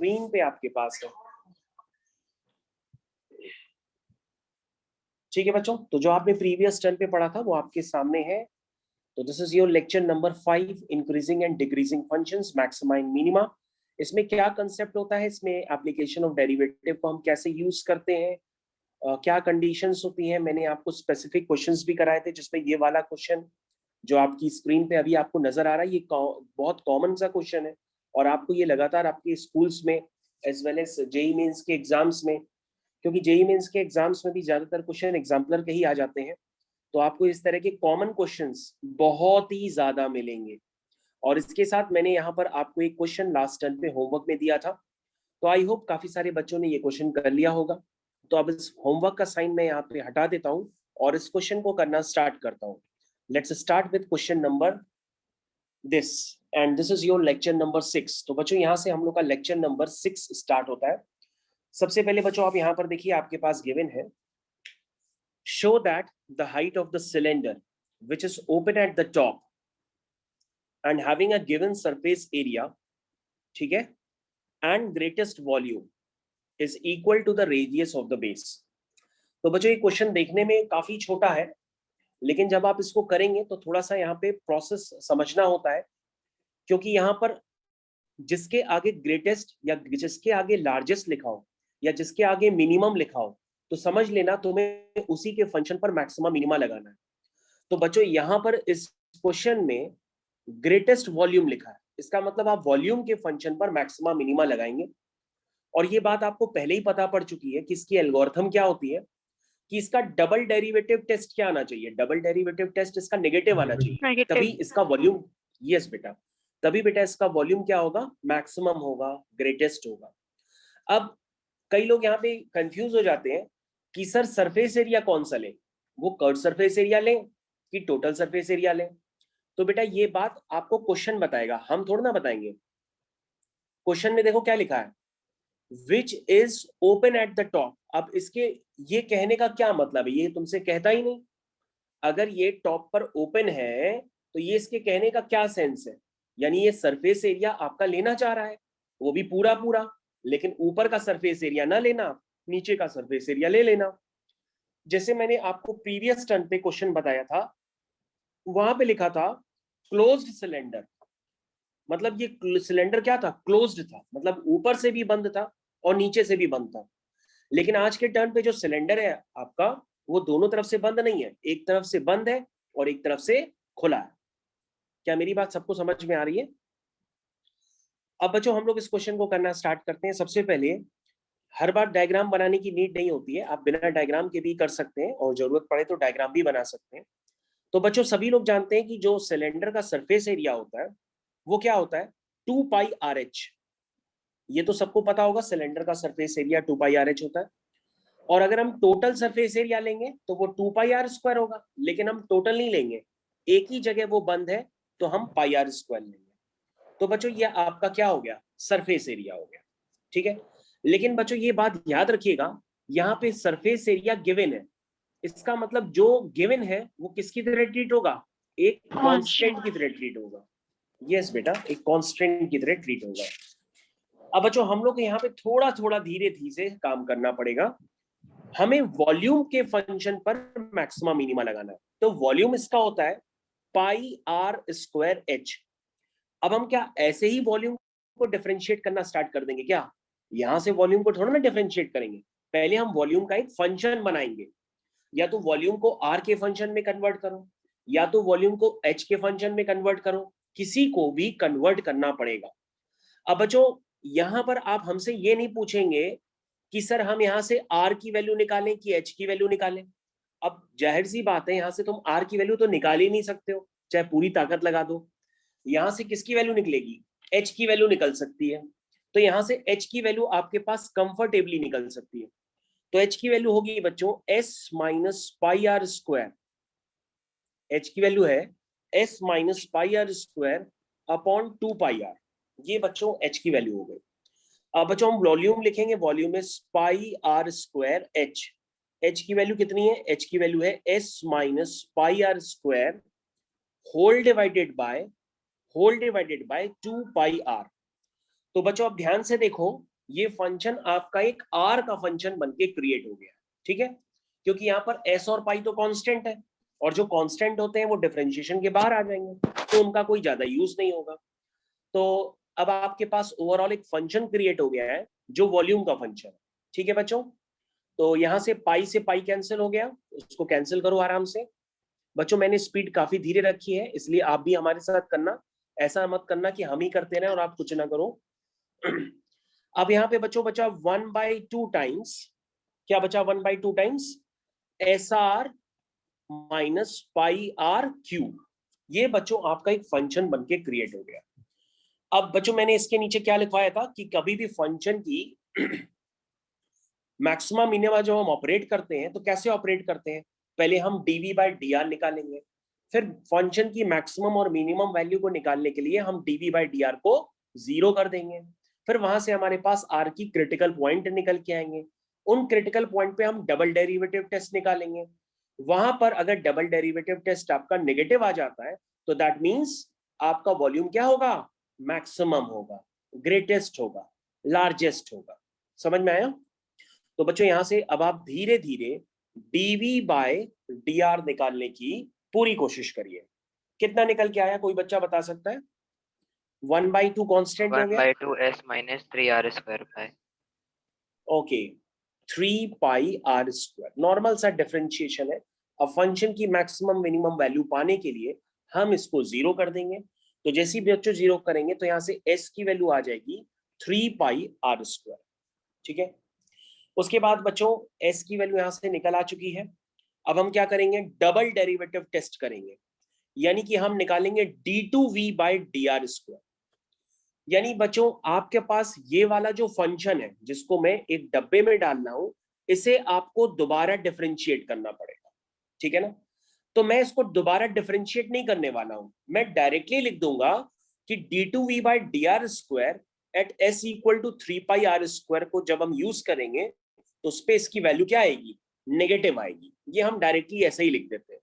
Screen पे आपके पास है। ठीक है बच्चों, तो जो आपने प्रीवियस टर्न पे पढ़ा था वो आपके सामने है। तो this is your lecture number 5, increasing and decreasing functions, maxima and minima. इसमें क्या कंसेप्ट होता है, इसमें एप्लीकेशन ऑफ डेरिवेटिव को हम कैसे यूज करते हैं, क्या कंडीशंस होती हैं। मैंने आपको स्पेसिफिक क्वेश्चंस भी कराए थे, जिसमें ये वाला क्वेश्चन जो आपकी स्क्रीन पे अभी आपको नजर आ रहा है, ये बहुत कॉमन सा क्वेश्चन है और आपको ये लगातार आपके स्कूल्स में as well as JEE mains के एग्जाम्स में, क्योंकि जेईई मेंस के एग्जाम्स में भी ज्यादातर क्वेश्चन एग्जाम्पलर के ही आ जाते हैं, तो आपको इस तरह के कॉमन क्वेश्चंस बहुत ही ज्यादा मिलेंगे। और इसके साथ मैंने यहाँ पर आपको एक क्वेश्चन लास्ट टर्म पे होमवर्क में दिया था, तो आई होप काफी सारे बच्चों ने ये क्वेश्चन कर लिया होगा। तो अब इस होमवर्क का साइन मैं यहाँ पे हटा देता हूँ और इस क्वेश्चन को करना स्टार्ट करता हूँ। Let's start with question number this, and this is your lecture number 6। तो बच्चों यहाँ से हम लोग का लेक्चर नंबर 6 स्टार्ट होता है। सबसे पहले बच्चों आप यहाँ पर देखिए, आपके पास गिवन है, show that the height of the cylinder which is open at the top and having a given surface area, ठीक है, and greatest volume is equal to the radius of the base। तो बच्चों ये question देखने में काफी छोटा है, लेकिन जब आप इसको करेंगे तो थोड़ा सा यहाँ पे प्रोसेस समझना होता है, क्योंकि यहाँ पर जिसके आगे ग्रेटेस्ट या जिसके आगे लार्जेस्ट लिखा हो या जिसके आगे मिनिमम लिखा हो, तो समझ लेना तुम्हें उसी के फंक्शन पर मैक्सिमम मिनिमा लगाना है। तो बच्चों यहाँ पर इस क्वेश्चन में ग्रेटेस्ट वॉल्यूम लिखा है, इसका मतलब आप वॉल्यूम के फंक्शन पर मैक्सिमा मिनिमा लगाएंगे। और ये बात आपको पहले ही पता पड़ चुकी है कि इसकी एल्गोरिथम क्या होती है, कि इसका डबल डेरिवेटिव टेस्ट क्या आना चाहिए, डबल डेरिवेटिव टेस्ट इसका नेगेटिव आना चाहिए, तभी इसका वॉल्यूम, यस बेटा, तभी बेटा इसका वॉल्यूम क्या होगा, मैक्सिमम होगा, ग्रेटेस्ट होगा। अब कई लोग यहाँ पे कंफ्यूज हो जाते हैं कि सर सरफेस एरिया कौन सा लें, वो कर्व सरफेस एरिया लें कि टोटल सरफेस एरिया लें। तो बेटा ये बात आपको क्वेश्चन बताएगा, हम थोड़ा ना बताएंगे। क्वेश्चन में देखो क्या लिखा है, which is open at the top. अब इसके ये कहने का क्या मतलब है, ये तुमसे कहता ही नहीं। अगर ये टॉप पर ओपन है तो ये इसके कहने का क्या सेंस है, यानी ये सरफेस एरिया आपका लेना चाह रहा है, वो भी पूरा पूरा, लेकिन ऊपर का सरफेस एरिया ना लेना, नीचे का सरफेस एरिया ले लेना। जैसे मैंने आपको प्रीवियस टर्न पे क्वेश्चन बताया था, वहां पे लिखा था क्लोज्ड सिलेंडर, मतलब ये सिलेंडर क्या था, क्लोज्ड था, मतलब ऊपर से भी बंद था और नीचे से भी बंद था। लेकिन आज के टर्न पे जो सिलेंडर है आपका, वो दोनों तरफ से बंद नहीं है, एक तरफ से बंद है और एक तरफ से खुला है। क्या मेरी बात सबको समझ में आ रही है? अब बच्चों हम लोग इस क्वेश्चन को करना स्टार्ट करते हैं। सबसे पहले हर बार डायग्राम बनाने की नीड नहीं होती है, आप बिना डायग्राम के भी कर सकते हैं और जरूरत पड़े तो डायग्राम भी बना सकते हैं। तो बच्चों सभी लोग जानते हैं कि जो सिलेंडर का सरफेस एरिया होता है वो क्या होता है, 2πRH। ये तो सबको पता होगा, सिलेंडर का सरफेस एरिया 2πRH होता है। और अगर हम टोटल सरफेस एरिया लेंगे तो वो 2πr² होगा, लेकिन हम टोटल नहीं लेंगे, एक ही जगह वो बंद है तो हम πr² लेंगे। तो बच्चों ये आपका क्या हो गया, सरफेस एरिया हो गया, ठीक है। लेकिन बच्चों ये बात याद रखिएगा, यहाँ पे सरफेस एरिया गिवन है, इसका मतलब जो गिवन है वो किसकी तरह ट्रीट होगा, एक कांस्टेंट की तरह ट्रीट होगा। यस बेटा, एक कांस्टेंट की तरह ट्रीट होगा। अब बच्चों हम लोग यहाँ पे थोड़ा थोड़ा धीरे धीरे से काम करना पड़ेगा, हमें वॉल्यूम के फंक्शन पर मैक्सिमा मिनिमा लगाना है। तो वॉल्यूम इसका होता है πr²h। अब हम क्या ऐसे ही वॉल्यूम को डिफरेंशिएट करना स्टार्ट कर देंगे क्या, यहां से वॉल्यूम को थोड़ा ना डिफरेंशिएट करेंगे, पहले हम वॉल्यूम का एक फंक्शन बनाएंगे। या तो वॉल्यूम को r के फंक्शन में कन्वर्ट करो, या तो वॉल्यूम को h के फंक्शन में कन्वर्ट करो, किसी को भी कन्वर्ट करना पड़ेगा। अब बच्चों यहां पर आप हमसे ये नहीं पूछेंगे कि सर हम यहां से r की वैल्यू निकालें कि h की वैल्यू निकालें। अब जाहिर सी बात है, यहां से तुम r की वैल्यू तो निकाल ही नहीं सकते हो, चाहे पूरी ताकत लगा दो। यहां से किसकी वैल्यू निकलेगी, h की वैल्यू निकल सकती है। तो यहां से h की वैल्यू आपके पास कंफर्टेबली निकल सकती है। तो h की वैल्यू होगी बच्चों s माइनस πr²। h की वैल्यू है s minus πr² upon 2πr। ये बच्चों h की वैल्यू हो गई। अब बच्चों हम वॉल्यूम लिखेंगे, वॉल्यूम इज πr²h। h की वैल्यू कितनी है, h की वैल्यू है s minus πr² whole divided by 2πr। तो बच्चों अब ध्यान से देखो, ये फंक्शन आपका एक आर का फंक्शन बनके क्रिएट हो गया, ठीक है, क्योंकि यहाँ पर एस और पाई तो कांस्टेंट है, और जो कांस्टेंट होते हैं वो डिफरेंशिएशन के बाहर आ जाएंगे, तो उनका कोई ज्यादा यूज नहीं होगा। तो अब आपके पास ओवरऑल एक फंक्शन क्रिएट हो गया है जो वॉल्यूम का फंक्शन है, ठीक है बच्चों। तो यहाँ से पाई कैंसिल हो गया, उसको कैंसिल करो आराम से। बच्चों मैंने स्पीड काफी धीरे रखी है, इसलिए आप भी हमारे साथ करना, ऐसा मत करना कि हम ही करते रहे और आप कुछ ना करो। अब यहाँ पे बच्चों बचा 1/2 टाइम्स, क्या बचा 1/2 times s r minus pi r cube. ये बच्चों आपका एक फंक्शन बनके क्रिएट हो गया। अब बच्चों मैंने इसके नीचे क्या लिखवाया था कि कभी भी फंक्शन की मैक्सिमम मिनिमा जो हम ऑपरेट करते हैं तो कैसे ऑपरेट करते हैं, पहले हम dv/dr निकालेंगे, फिर फंक्शन की मैक्सिमम और मिनिमम वैल्यू को निकालने के लिए हम dv/dr को 0 कर देंगे, फिर वहां से हमारे पास r की क्रिटिकल पॉइंट निकल के आएंगे, उन क्रिटिकल पॉइंट पे हम डबल डेरिवेटिव टेस्ट निकालेंगे, वहां पर अगर डबल डेरिवेटिव टेस्ट आपका नेगेटिव आ जाता है तो दैट मीन्स आपका वॉल्यूम क्या होगा, मैक्सिमम होगा, ग्रेटेस्ट होगा, लार्जेस्ट होगा। समझ में आया? तो बच्चों यहां से अब आप धीरे धीरे dv/dr निकालने की पूरी कोशिश करिए। कितना निकल के आया, कोई बच्चा बता सकता है? 1/2 कांस्टेंट हो गया, 1/2 s minus 3r square by okay 3πr²। Normal सा डिफरेंशिएशन है। अब फंक्शन की मैक्सिमम मिनिमम वैल्यू पाने के लिए हम इसको 0 कर देंगे, तो जैसे ही बच्चों 0 करेंगे तो यहाँ से s की वैल्यू आ जाएगी 3πr², ठीक है। उसके बाद बच्चों s की वैल्यू यहां से निकल आ चुकी है। अब हम क्या करेंगे, डबल डेरिवेटिव टेस्ट करेंगे, यानी कि हम निकालेंगे d2v/dr²। यानी बच्चों आपके पास ये वाला जो फंक्शन है जिसको मैं एक डब्बे में डालना हूं, इसे आपको दोबारा डिफरेंशिएट करना पड़ेगा, ठीक है ना। तो मैं इसको दोबारा डिफरेंशिएट नहीं करने वाला हूं, मैं डायरेक्टली लिख दूंगा कि d2v/dr² eight s equal to 3πr² को जब हम यूज करेंगे तो स्पेस की वैल्यू क्या आएगी, नेगेटिव आएगी। ये हम डायरेक्टली ऐसे ही लिख देते हैं।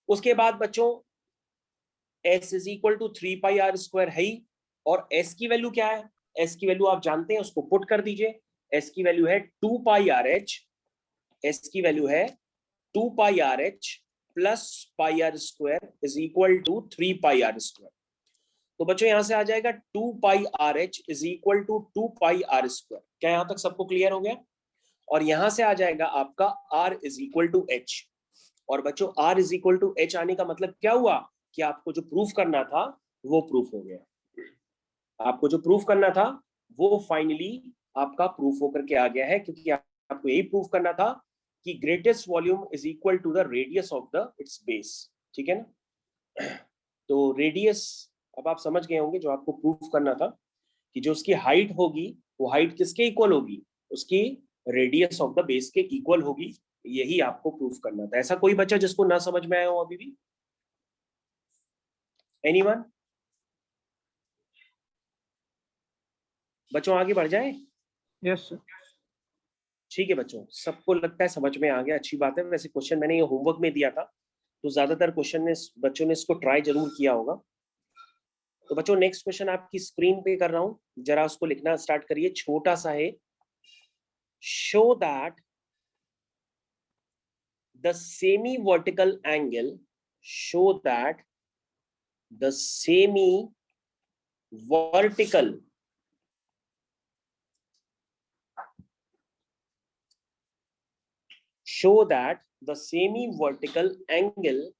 उसके बाद बच्चों s is equal to 3πr² है ही, और s की वैल्यू क्या है, s की वैल्यू आप जानते हैं, उसको पुट कर दीजिए। s की वैल्यू है 2πrh, s की वैल्यू है 2πrh plus πr² is equal to 3πr²। तो बच्चों यहां से आ जाएगा 2πrh is equal to 2πr²। क्या यहां तक सबको क्लियर हो गया? और यहां से आ जाएगा आपका r is equal to h। और बच्चों r is equal to h आने का मतलब क्या हुआ कि आपको जो प्रूफ करना था वो प्रूफ हो गया। आपको जो प्रूफ करना था वो फाइनली आपका प्रूफ होकर के आ गया है, क्योंकि आपको यही प्रूफ करना था कि greatest volume is equal to the radius of the its base, ठीक है ना। तो रेडियस अब आप समझ गए होंगे, जो आपको प्रूफ करना था कि जो उसकी हाइट होगी वो हाइट किसके इक्वल होगी, उसकी रेडियस ऑफ द बेस के इक्वल होगी। यही आपको प्रूफ करना था। ऐसा कोई बच्चा जिसको ना समझ में आया हो अभी भी? एनीवन? बच्चों आगे बढ़ जाए? Yes sir. ठीक है बच्चों, सबको लगता है समझ में आ गया, अच्छी बात है। वैसे क्वेश्चन मैंने ये होमवर्क में दिया था, तो ज्यादातर क्वेश्चन ने बच्चों ने इसको ट्राई जरूर किया होगा। तो बच्चों नेक्स्ट क्वेश्चन आपकी स्क्रीन पे कर रहा हूं, जरा उसको लिखना स्टार्ट करिए। छोटा सा है, show that the semi vertical angle, show that the semi vertical angle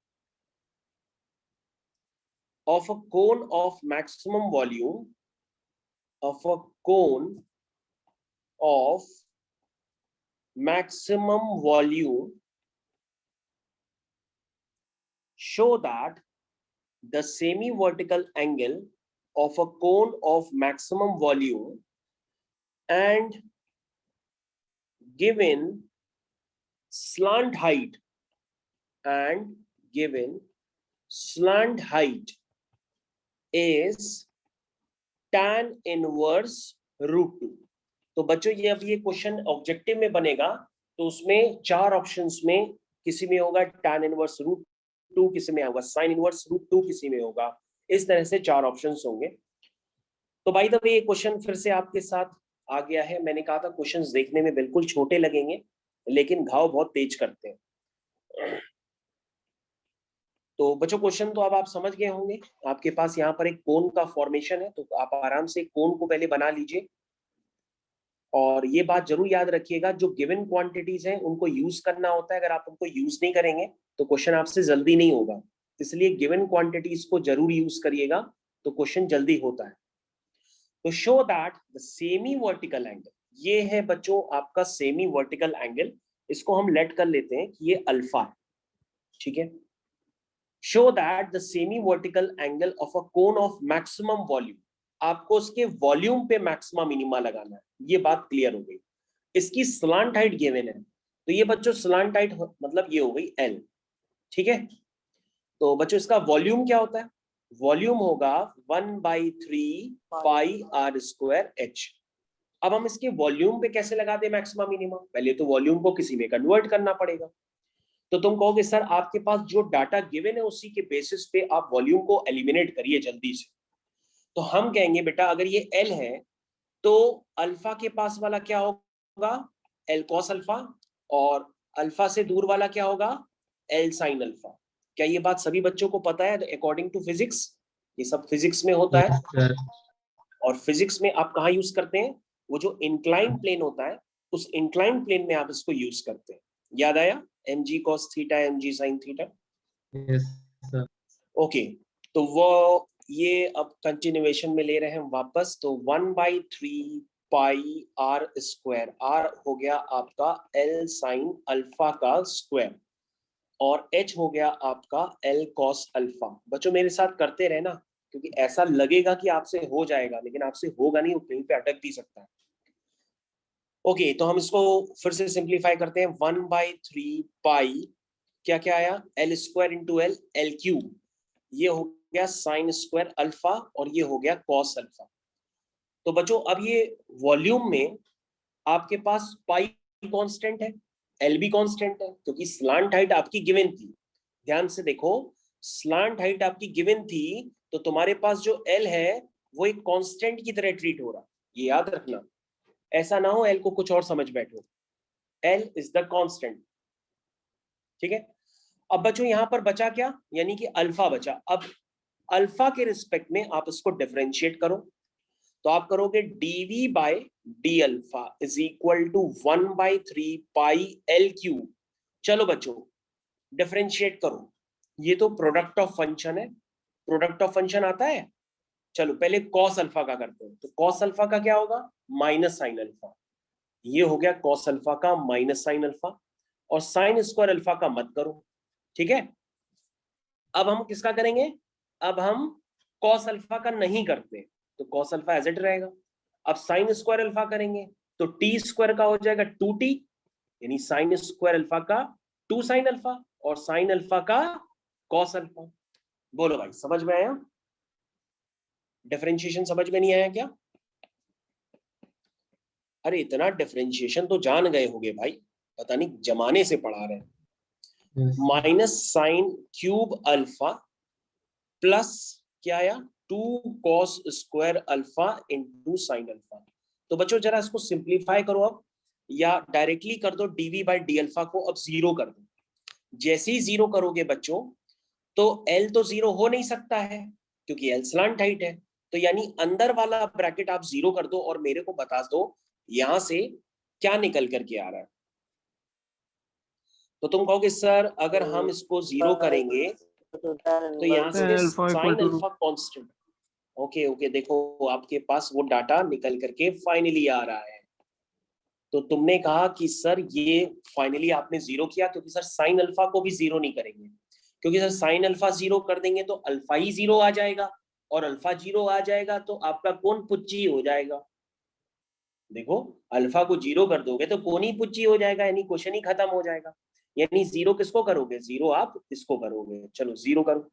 of a cone of maximum volume, of a cone of maximum volume, show that the semi-vertical angle of a cone of maximum volume and given slant height is tan inverse √2। तो बच्चों ये अब ये question objective में बनेगा, तो उसमें चार ऑप्शंस में किसी में होगा tan इनवर्स √2, किसी में होगा sin इनवर्स √2, किसी में होगा, इस तरह से चार ऑप्शंस होंगे। तो भाई द वे ये क्वेश्चन फिर से आपके साथ आ गया है। मैंने कहा था क्वेश्चंस देखने में बिल्कुल छोटे लगेंगे लेकिन घाव बहुत तेज करते हैं। तो बच्चों क्वेश्चन तो अब आप समझ गए होंगे। आपके पास यहाँ पर एक कोन का फॉर्मेशन है, तो आप आराम से कोन को पहले बना लीजिए। और ये बात जरूर याद रखिएगा, जो गिवन क्वांटिटीज हैं उनको यूज करना होता है। अगर आप उनको यूज नहीं करेंगे तो क्वेश्चन आपसे जल्दी नहीं होगा, इसलिए गिवन क्वांटिटीज को जरूर यूज करिएगा तो क्वेश्चन जल्दी होता है। तो show that the semi vertical angle, ये है बच्चों आपका सेमी वर्टिकल एंगल। इसको हम लेट कर लेते हैं कि ये अल्फा है, ठीक है। Show that the semi vertical angle of a cone of maximum volume, आपको उसके वॉल्यूम पे मैक्सिमम मिनिमा लगाना है। ये बात क्लियर हो गई। इसकी स्लांट हाइट गिवन है, तो ये बच्चों स्लांट हाइट मतलब ये हो गई L, ठीक है। तो बच्चों इसका वॉल्यूम क्या होता है? वॉल्यूम होगा 1/3 पाई r स्क्वायर h। अब हम इसके वॉल्यूम पे कैसे लगा दे मैक्सिमम मिनिमम? पहले तो वॉल्यूम को किसी में कन्वर्ट करना पड़ेगा। तो तुम कहोगे सर आपके पास जो डाटा गिवन है उसी के बेसिस पे आप वॉल्यूम को एलिमिनेट करिए जल्दी से। तो हम कहेंगे बेटा अगर ये L है तो अल्फा के पास वाला क्या होगा? L cos अल्फा, और अल्फा से दूर वाला क्या होगा? L sin alpha. क्या ये बात सभी बच्चों को पता है अकॉर्डिंग टू फिजिक्स? ये सब फिजिक्स में होता है। और फिजिक्स में आप कहाँ यूज करते हैं? वो जो इंक्लाइन प्लेन होता है उस इंक्लाइन प्लेन में आप इसको यूज करते हैं। याद आया? mg cos theta mg sin theta. Yes sir. Okay, तो वो ये अब कंटिन्यूएशन में ले रहे हैं वापस। तो 1/3 पाई r स्क्वायर, r हो गया आपका L साइन अल्फा का स्क्वायर, और h हो गया आपका L cos अल्फा। बच्चों मेरे साथ करते रहे ना, क्योंकि ऐसा लगेगा कि आपसे हो जाएगा लेकिन आपसे होगा नहीं, वो कहीं पे अटक भी सकता है। ओके, तो हम इसको फिर से सिंप्लीफाई करते हैं। 1/3 पाई क्या क्या आया? L square into L, L cube, ये हो गया साइन स्क्वायर अल्फा, और ये हो गया कॉस अल्फा। तो बच्चों अब ये वॉल्यूम में आपके पास पाई कांस्टेंट है, एल भी कांस्टेंट है, क्योंकि स्लांट हाइट आपकी गिवन थी। ध्यान से देखो, स्लांट हाइट आपकी गिवन थी तो तुम्हारे पास जो एल है वो एक कांस्टेंट की तरह ट्रीट हो रहा, ये याद रखना। ऐसा ना हो एल को कुछ और समझ बैठो। एल इज द कांस्टेंट, ठीक है। अब बच्चों यहां पर बचा क्या? यानी कि अल्फा बचा। अब अल्फा के रिस्पेक्ट में आप इसको डिफरेंशिएट करो, तो आप करोगे dv by d alpha is equal to 1/3 pi l cube. चलो बच्चों डिफरेंशिएट करो, ये तो प्रोडक्ट ऑफ फंक्शन है, प्रोडक्ट ऑफ फंक्शन आता है। चलो पहले कॉस अल्फा का करते हैं, तो कॉस अल्फा का क्या होगा? Minus sine alpha. ये हो गया कॉस अल्फा का माइनस साइन अल्फा, और साइन स्क्वायर अल्फा का मत करो, ठीक है। अब हम किसका करेंगे? अब हम कॉस अल्फा का नहीं करते, तो कॉस अल्फा एज इट रहेगा। अब साइन स्क्वायर अल्फा करेंगे तो टी स्क्वायर का हो जाएगा 2t, यानी साइन स्क्वायर अल्फा का 2 साइन अल्फा, और साइन अल्फा का कॉस अल्फा। बोलो भाई समझ में आया? डिफरेंशिएशन समझ में नहीं आया क्या? अरे इतना डिफरेंशिएशन तो जान गए होगे भाई, पता नहीं जमाने से पढ़ा रहे हैं। Minus sine cube alpha plus क्या आया? 2 cos square alpha into sine alpha. तो बच्चों जरा इसको सिंप्लीफाई करो अब, या डायरेक्टली कर दो dv बाई डी अल्फा को अब जीरो कर दो। जैसे ही जीरो करोगे बच्चों तो L तो जीरो हो नहीं सकता है क्योंकि L स्लांट हाइट है, तो यानी अंदर वाला ब्रैकेट आप जीरो कर दो और मेरे को बता दो यहां से क्या निकल करके आ रहा है। तो तुम कहोगे सर अगर हम इसको जीरो करेंगे तो यहाँ से sine alpha constant. Okay okay, देखो आपके पास वो डाटा निकल करके फाइनली आ रहा है। तो तुमने कहा कि सर ये फाइनली आपने जीरो किया, क्योंकि सर साइन अल्फा को भी जीरो नहीं करेंगे, क्योंकि सर साइन अल्फा जीरो कर देंगे तो अल्फा ही जीरो आ जाएगा, और अल्फा जीरो आ जाएगा तो आपका कोण पुच्ची हो जाएगा। देखो अल्फा को जीरो कर दोगे तो कोण ही पुच्ची हो जाएगा, यानी क्वेश्चन ही खत्म हो जाएगा। यानी जीरो किसको करोगे? जीरो आप इसको करोगे। चलो जीरो करो,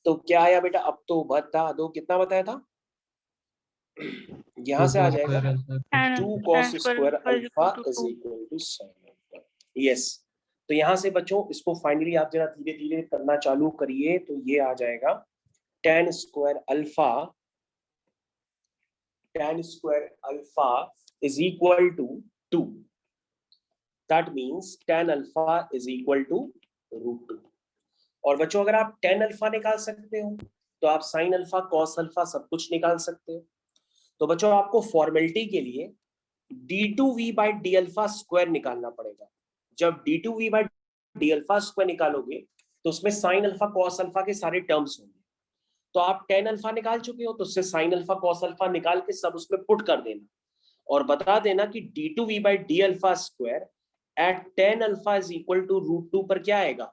तो क्या आया बेटा? अब तो बता दो कितना बताया था। यहां से आ जाएगा 2 cos square alpha is equal to sine alpha. Yes, तो यहां से बच्चों इसको फाइनली आप जरा धीरे धीरे करना चालू करिए, तो ये आ जाएगा tan square alpha is equal to 2. That means tan alpha is equal to √2. और बच्चों अगर आप tan अल्फा निकाल सकते हो तो आप sin अल्फा cos अल्फा सब कुछ निकाल सकते हो। तो बच्चों आपको फॉर्मेलिटी के लिए d2v by d alpha square निकालना पड़ेगा। जब d2v by d alpha square निकालोगे तो उसमें sin अल्फा cos अल्फा के सारे टर्म्स होंगे। तो आप tan अल्फा निकाल चुके हो तो उससे sin अल्फा cos अल्फा निकाल के सब उसमें पुट कर देना और बता देना कि d2v by d alpha square at tan alpha is equal to √2 पर क्या आएगा,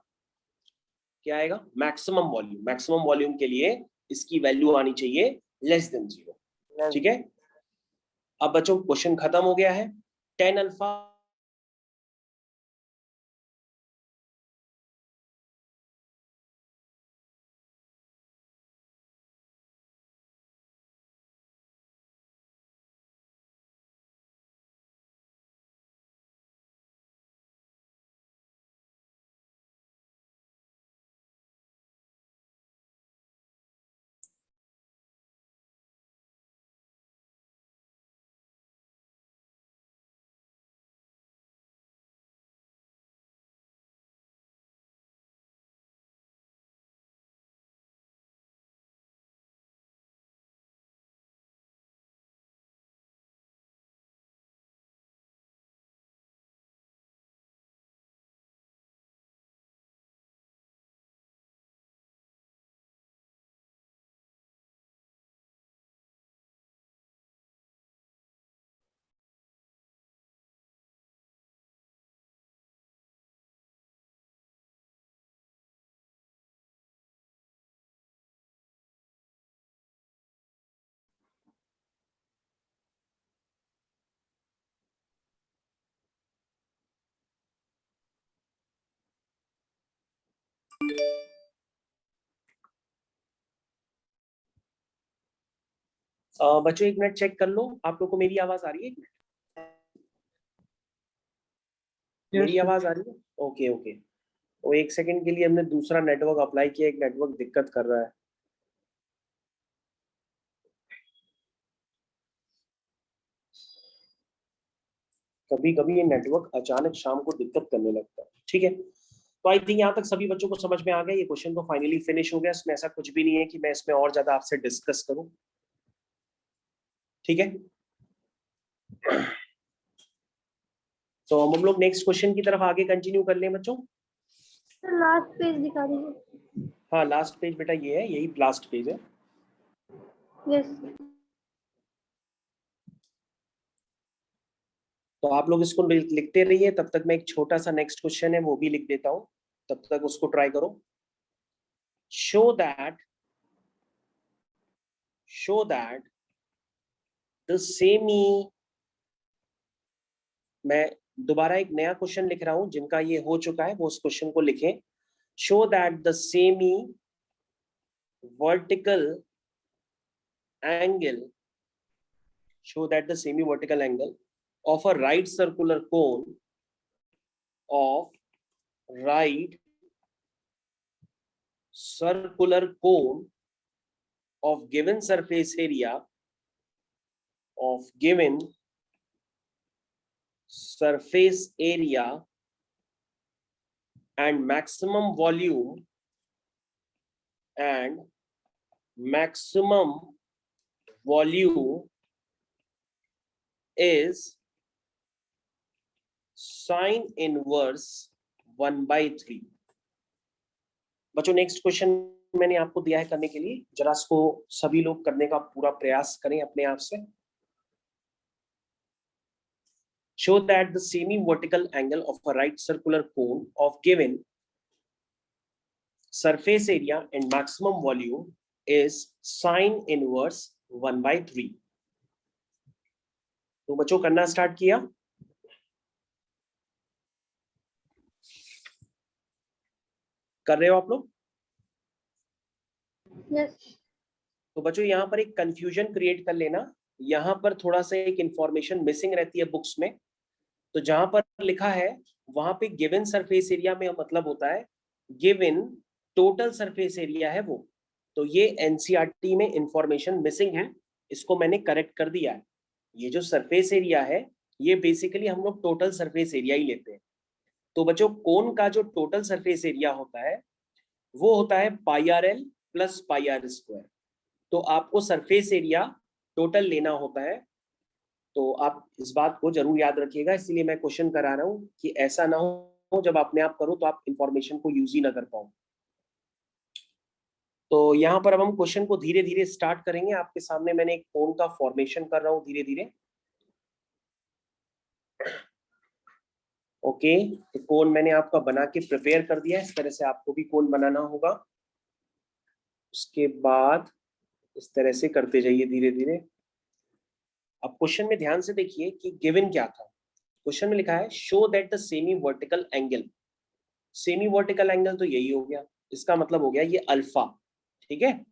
क्या आएगा, मैक्सिमम वॉल्यूम। मैक्सिमम वॉल्यूम के लिए इसकी वैल्यू आनी चाहिए लेस देन 0। ठीक है, अब बच्चों क्वेश्चन खत्म हो गया है। tan अल्फा बच्चों एक मिनट चेक कर लो, आप लोगों को मेरी आवाज आ रही है? एक मिनट, मेरी आवाज आ रही है? Okay okay. वो एक सेकंड के लिए हमने दूसरा नेटवर्क अप्लाई किया, एक नेटवर्क दिक्कत कर रहा है। कभी कभी ये नेटवर्क अचानक शाम को दिक्कत करने लगता है। ठीक है, तो आई थिंक यहाँ तक सभी बच्चों को समझ में आ गया। ये क्वेश्चन तो फाइनली फिनिश हो गया, इसमें ऐसा कुछ भी नहीं है कि मैं इसमें और ज्यादा आपसे डिस्कस करूं। ठीक है, तो हम लोग नेक्स्ट क्वेश्चन की तरफ आगे कंटिन्यू कर लें बच्चों। लास्ट पेज दिखा दीजिए। हाँ लास्ट पेज बेटा ये है, यही लास्ट पेज है। यस। तो आप लोग इसको लिखते रहिए, तब तक मैं एक छोटा सा नेक्स्ट क्वेश्चन है वो भी लिख देता हूं, तब तक उसको ट्राई करो। शो दैट द सेमी, मैं दोबारा एक नया क्वेश्चन लिख रहा हूं, जिनका ये हो चुका है वो उस क्वेश्चन को लिखें। Show that the semi vertical angle, show that the semi-vertical angle of a right circular cone of given surface area and maximum volume is sin inverse 1/3। बच्चों नेक्स्ट क्वेश्चन मैंने आपको दिया है करने के लिए, जरा इसको सभी लोग करने का पूरा प्रयास करें अपने आप से। Show that the semi-vertical angle of a right circular cone of given surface area and maximum volume is sin inverse 1/3। तो बच्चों करना स्टार्ट किया? कर रहे हो आप लोग? यस। तो बच्चों यहाँ पर एक कंफ्यूजन क्रिएट कर लेना, यहाँ पर थोड़ा सा एक इंफॉर्मेशन मिसिंग रहती है बुक्स में। तो जहां पर लिखा है वहां पे गिवन सरफेस एरिया में मतलब होता है गिवन टोटल सरफेस एरिया है वो। तो ये एनसीईआरटी में इंफॉर्मेशन मिसिंग है, इसको मैंने करेक्ट कर दिया है। ये जो सरफेस एरिया है ये बेसिकली हम लोग टोटल सरफेस एरिया ही लेते हैं। तो बच्चों कोन का जो टोटल सरफेस एरिया होता है वो होता है pi R L plus pi are square. तो आपको सरफेस एरिया टोटल लेना होता है, तो आप इस बात को जरूर याद रखिएगा। इसलिए मैं क्वेश्चन करा रहा हूं कि ऐसा ना हो जब अपने आप करो तो आप इंफॉर्मेशन को यूज ही ना कर पाओ। तो यहाँ पर अब हम क्वेश्चन को धीरे धीरे स्टार्ट करेंगे। आपके सामने मैंने एक कोन का फॉर्मेशन कर रहा हूँ धीरे धीरे। ओके, तो कोन मैंने आपका बना के प्रिपेयर कर दिया है। इस तरह से आपको भी कोन बनाना होगा। उसके बाद इस तरह से करते जाइए धीरे धीरे। अब क्वेश्चन में ध्यान से देखिए कि गिवन क्या था। क्वेश्चन में लिखा है show that the semi vertical angle. Semi vertical angle तो यही हो गया, इसका मतलब हो गया ये अल्फा, ठीक है।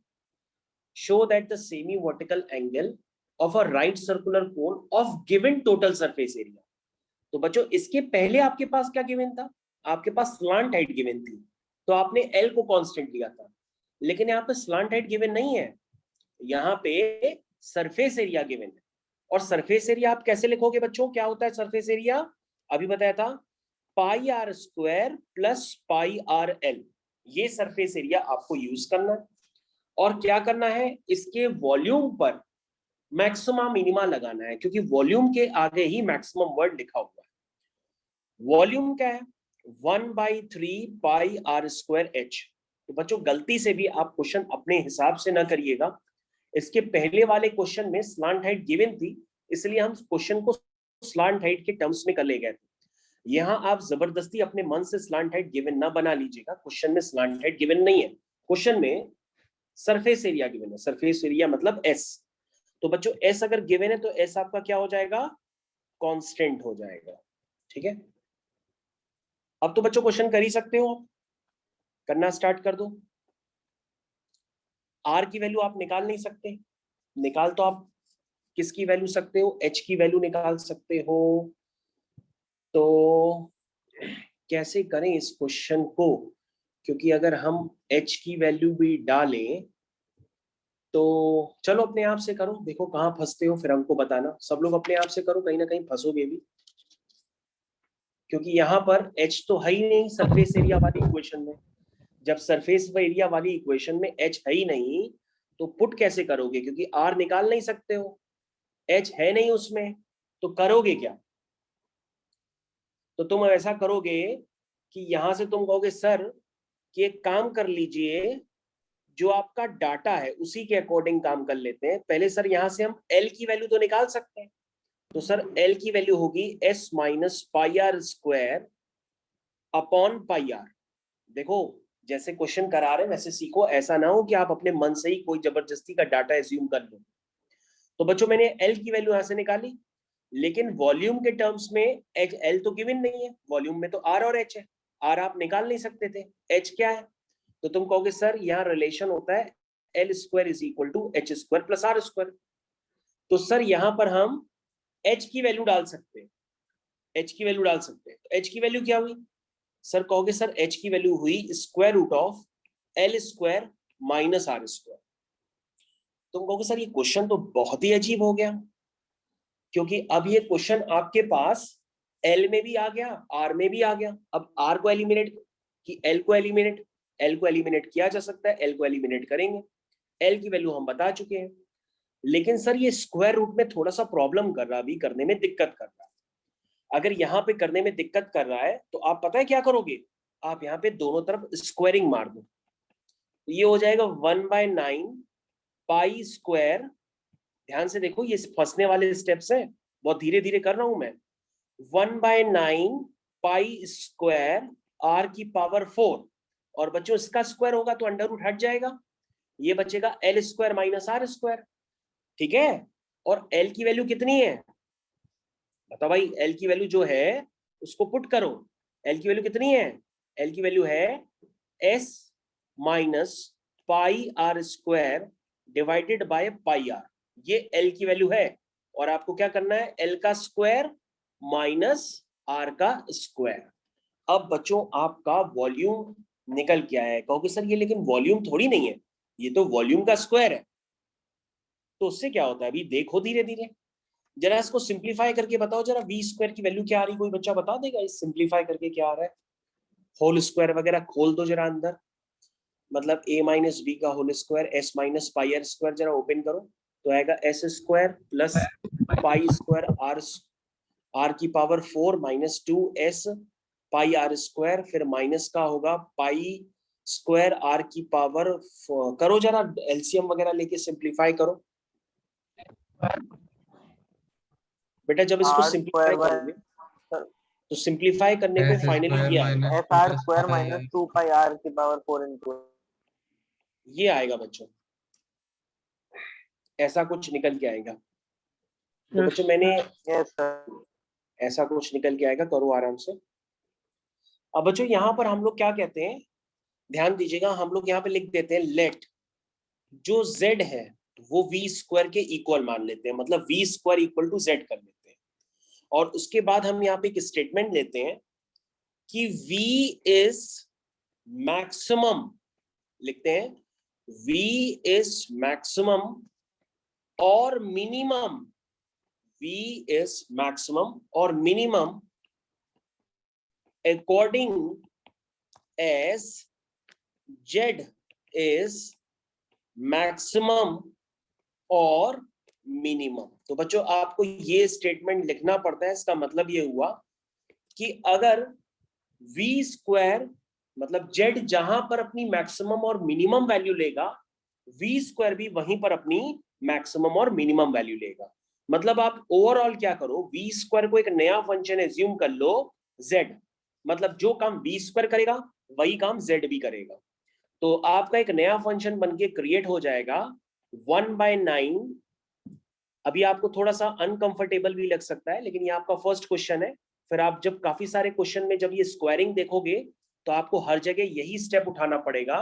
Show that the semi vertical angle of a right circular cone of given total surface area. तो बच्चों इसके पहले आपके पास क्या गिवन था? आपके पास स्लांट हाइट गिवन थी, तो आपने एल को कांस्टेंट लिया था। लेकिन यहाँ पे स्लांट हाइट गिवन नहीं है, यहाँ पे सरफेस एरिया गिवन है। और सरफेस एरिया आप कैसे लिखोगे बच्चों? क्या होता है सरफेस एरिया? अभी बताया था, pi are square plus pi R L. ये सरफेस एरिया आपको यूज करना है। और क्या करना है? इसके वॉल्यूम पर मैक्सिमम मिनिमा लगाना है, क्योंकि वॉल्यूम के आगे ही मैक्सिमम वर्ड लिखा हुआ है। वॉल्यूम क्या है? 1/3 पाई आर स्क्वायर एच। तो बच्चों गलती से भी आप क्वेश्चन अपने हिसाब से ना करिएगा। इसके पहले वाले क्वेश्चन में स्लांट हाइट गिवन थी, इसलिए हम क्वेश्चन को स्लांट हाइट के टर्म्स में कर ले गए थे। यहाँ आप जबरदस्ती अपने मन से स्लांट हाइट गिवन ना बना लीजिएगा। क्वेश्चन में स्लांट हाइट गिवन नहीं है, क्वेश्चन में सरफेस एरिया गिवन है। सरफेस एरिया मतलब एस। तो बच्चों एस अगर गिवन है तो एस आपका क्या हो जाएगा? कांस्टेंट हो जाएगा, ठीक है। अब तो बच्चों क्वेश्चन कर ही सकते हो, आप करना स्टार्ट कर दो। आर की वैल्यू आप निकाल नहीं सकते, निकाल तो आप किसकी वैल्यू सकते हो? एच की वैल्यू निकाल सकते हो। तो कैसे करें इस क्वेश्चन को? क्योंकि अगर हम एच की वैल्यू भी डालें तो चलो अपने आप से करो, देखो कहाँ फंसते हो, फिर हमको बताना। सब लोग अपने आप से करो, कहीं ना कहीं फंसोगे भी, क्योंकि यहाँ पर एच तो है ही नहीं सरफेस एरिया वाली इक्वेशन में। जब सरफेस एरिया वाली इक्वेशन में एच है ही नहीं तो पुट कैसे करोगे? क्योंकि आर निकाल नहीं सकते हो, एच है नहीं उसमें, तो करोगे क्या? तो तुम ऐसा करोगे कि यहां से तुम कहोगे सर कि एक काम कर लीजिए, जो आपका डाटा है उसी के अकॉर्डिंग काम कर लेते हैं। पहले सर यहां से हम एल की वैल्यू तो निकाल सकते हैं। तो सर एल की वैल्यू होगी s minus pi are square upon pi r. देखो जैसे क्वेश्चन करा रहे हैं वैसे सीखो, ऐसा ना हो कि आप अपने मन से ही कोई जबरदस्ती का डाटा एज्यूम कर लो। तो बच्चों मैंने एल की वैल्यू यहां से निकाली, लेकिन वॉल्यूम के टर्म्स में एच एल तो गिवन नहीं है, वॉल्यूम में तो आर और एच है। आर आप निकाल नहीं सकते थे, एच क्या है? तो तुम कहोगे सर यहाँ रिलेशन होता है l square is equal to h square plus r square. तो सर यहाँ पर हम एच की वैल्यू डाल सकते हैं, एच की वैल्यू डाल सकते हैं। तो एच की वैल्यू क्या हुई? सर कहोगे सर एच की वैल्यू हुई square root of l square minus r square. तुम कहोगे सर ये क्वेश्चन तो बहुत ही अजीब हो गया, क्योंकि अब ये क्वेश्चन आपके पास एल में भी आ गया, आर में भी आ गया। अब आर को एलिमिनेट कि एल को एलिमिनेट किया जा सकता है, एल को एलिमिनेट करेंगे। एल की वैल्यू हम बता चुके हैं, लेकिन सर ये स्क्वायर रूट में थोड़ा सा प्रॉब्लम कर रहा है, अभी करने में दिक्कत कर रहा है। अगर यहाँ पे करने में दिक्कत कर रहा है तो आप पता है क्या करोगे? आप यहाँ पे दोनों तरफ स्क्वायरिंग मार दो, तो ये हो जाएगा 1/9 पाई स्क्वायर। ध्यान से देखो ये फंसने वाले स्टेप्स हैं, बहुत धीरे धीरे कर रहा हूं मैं। 1/9 पाई स्क्वायर आर की पावर 4, और बच्चों इसका स्क्वायर होगा तो अंडर रूट हट जाएगा, ये बचेगा l square minus r square, ठीक है। और एल की वैल्यू कितनी है बताओ भाई? एल की वैल्यू जो है उसको पुट करो। एल की वैल्यू कितनी है? एल की वैल्यू है s minus pi are square divided by pi r. ये एल की वैल्यू है, और आपको क्या करना है? एल का स्क्वायर माइनस आर का स्क्वायर। अब बच्चों आपका वॉल्यूम निकल के आया है। कहोगे सर ये लेकिन वॉल्यूम थोड़ी नहीं है, ये तो वॉल्यूम का स्क्वायर है। तो उससे क्या होता है अभी देखो धीरे धीरे। जरा इसको सिंप्लीफाई करके बताओ जरा, वी स्क्वायर की वैल्यू क्या आ रही, कोई बच्चा बता देगा इस सिंप्लीफाई करके क्या आ रहा है? होल स्क्वायर वगैरह खोल दो जरा अंदर, मतलब a माइनस बी का whole square S minus pi are square, जरा ओपन करो तो आएगा S square plus pi square R की power 4 minus 2s pi are square, फिर माइनस का होगा पाई स्क्वायर आर की पावर, करो जरा एलसीएम वगैरह लेके सिंप्लीफाई करो बेटा। जब इसको सिंप्लीफाई करोगे तो सिंप्लीफाई करने पे फाइनली ये आएगा, s r square minus 2 pi r की पावर 4 इंटू ये आएगा बच्चों, ऐसा कुछ निकल के आएगा। तो बच्चों मैंने ऐसा कुछ निकल के आएगा, करो आराम से। अब बच्चों यहाँ पर हम लोग क्या कहते हैं, ध्यान दीजिएगा, हम लोग यहाँ पे लिख देते हैं लेट जो z है वो v स्क्वायर के इक्वल मान लेते हैं, मतलब v square equal to z कर लेते हैं। और उसके बाद हम यहाँ पे एक स्टेटमेंट लेते हैं कि v इज मैक्सिमम, लिखते हैं v इज मैक्सिमम और मिनिमम, v इज मैक्सिमम और minimum according as z is maximum और मिनिमम। तो बच्चों आपको ये स्टेटमेंट लिखना पड़ता है, इसका मतलब ये हुआ कि अगर v स्क्वायर मतलब z जहां पर अपनी मैक्सिमम और मिनिमम वैल्यू लेगा, v स्क्वायर भी वहीं पर अपनी मैक्सिमम और मिनिमम वैल्यू लेगा। मतलब आप ओवरऑल क्या करो, v स्क्वायर को एक नया फंक्शन एज्यूम कर लो z, मतलब जो काम v स्क्वायर करेगा वही काम z भी करेगा। तो आपका एक नया फंक्शन बनके क्रिएट हो जाएगा 1/9। अभी आपको थोड़ा सा अनकंफर्टेबल भी लग सकता है, लेकिन ये आपका फर्स्ट क्वेश्चन है। फिर आप जब काफी सारे क्वेश्चन में जब ये स्क्वायरिंग देखोगे तो आपको हर जगह यही स्टेप उठाना पड़ेगा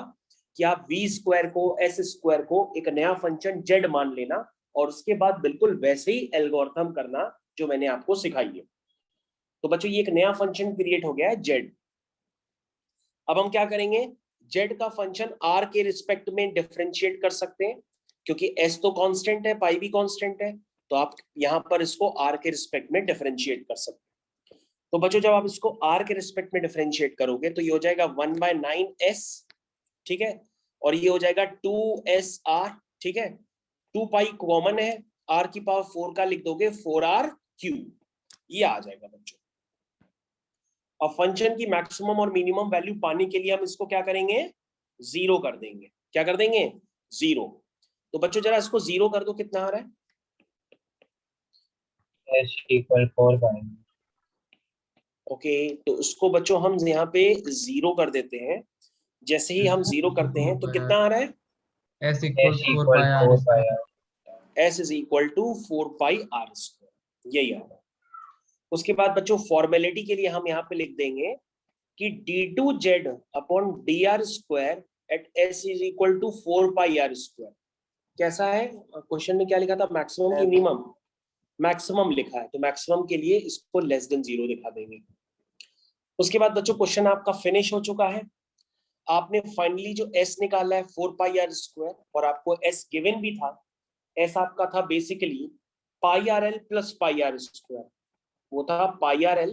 कि आप v स्क्वायर को s स्क्वायर को एक नया फंक्शन z मान लेना और उसके बाद बिल्कुल वैसे ही एल्गोरिथम करना जो मैंने आपको सिखाई है। तो बच्चों ये एक नया फंक्शन क्रिएट हो गया है z। अब हम क्या करेंगे, z का फंक्शन r के रिस्पेक्ट में डिफरेंशिएट कर सकते हैं, क्योंकि s तो कांस्टेंट है, पाई भी कांस्टेंट है, तो आप यहां पर इसको r के रिस्पेक्ट में डिफरेंशिएट कर सकते हैं। तो बच्चों जब आप इसको r के रिस्पेक्ट में डिफरेंशिएट करोगे तो ये हो जाएगा 1/9s, ठीक है, और ये हो जाएगा 2sr, ठीक है, 2 पाई कॉमन है, r की पावर 4 का लिख दोगे 4r3, ये आ जाएगा बच्चों। अब फंक्शन की मैक्सिमम और मिनिमम वैल्यू पाने के लिए हम इसको क्या करेंगे, जीरो कर देंगे। क्या कर देंगे, जीरो। तो बच्चों जरा इसको जीरो कर दो, कितना आ रहा है, s equal 4 by ओके। तो उसको बच्चों हम यहाँ पे जीरो कर देते हैं। जैसे ही हम जीरो करते हैं तो कितना आ रहा है, s equal 4 by r square। s is equal to 4 pi are square, यही आ रहा है। उसके बाद बच्चों फॉर्मेलिटी के लिए हम यहाँ पे लिख देंगे कि d2z upon dr square at s is equal to 4 pi are square. कैसा है, क्वेश्चन में क्या लिखा था, मैक्सिमम की मिनिमम, मैक्सिमम लिखा है, तो मैक्सिमम के लिए इसको लेस देन जीरो दिखा देंगे। उसके बाद बच्चों क्वेश्चन आपका फिनिश हो चुका है। आपने फाइनली जो s निकाला है 4 पाई आर स्क्वायर, और आपको s गिवन भी था, s आपका था basically pi R L plus pi are square, वो था pi R L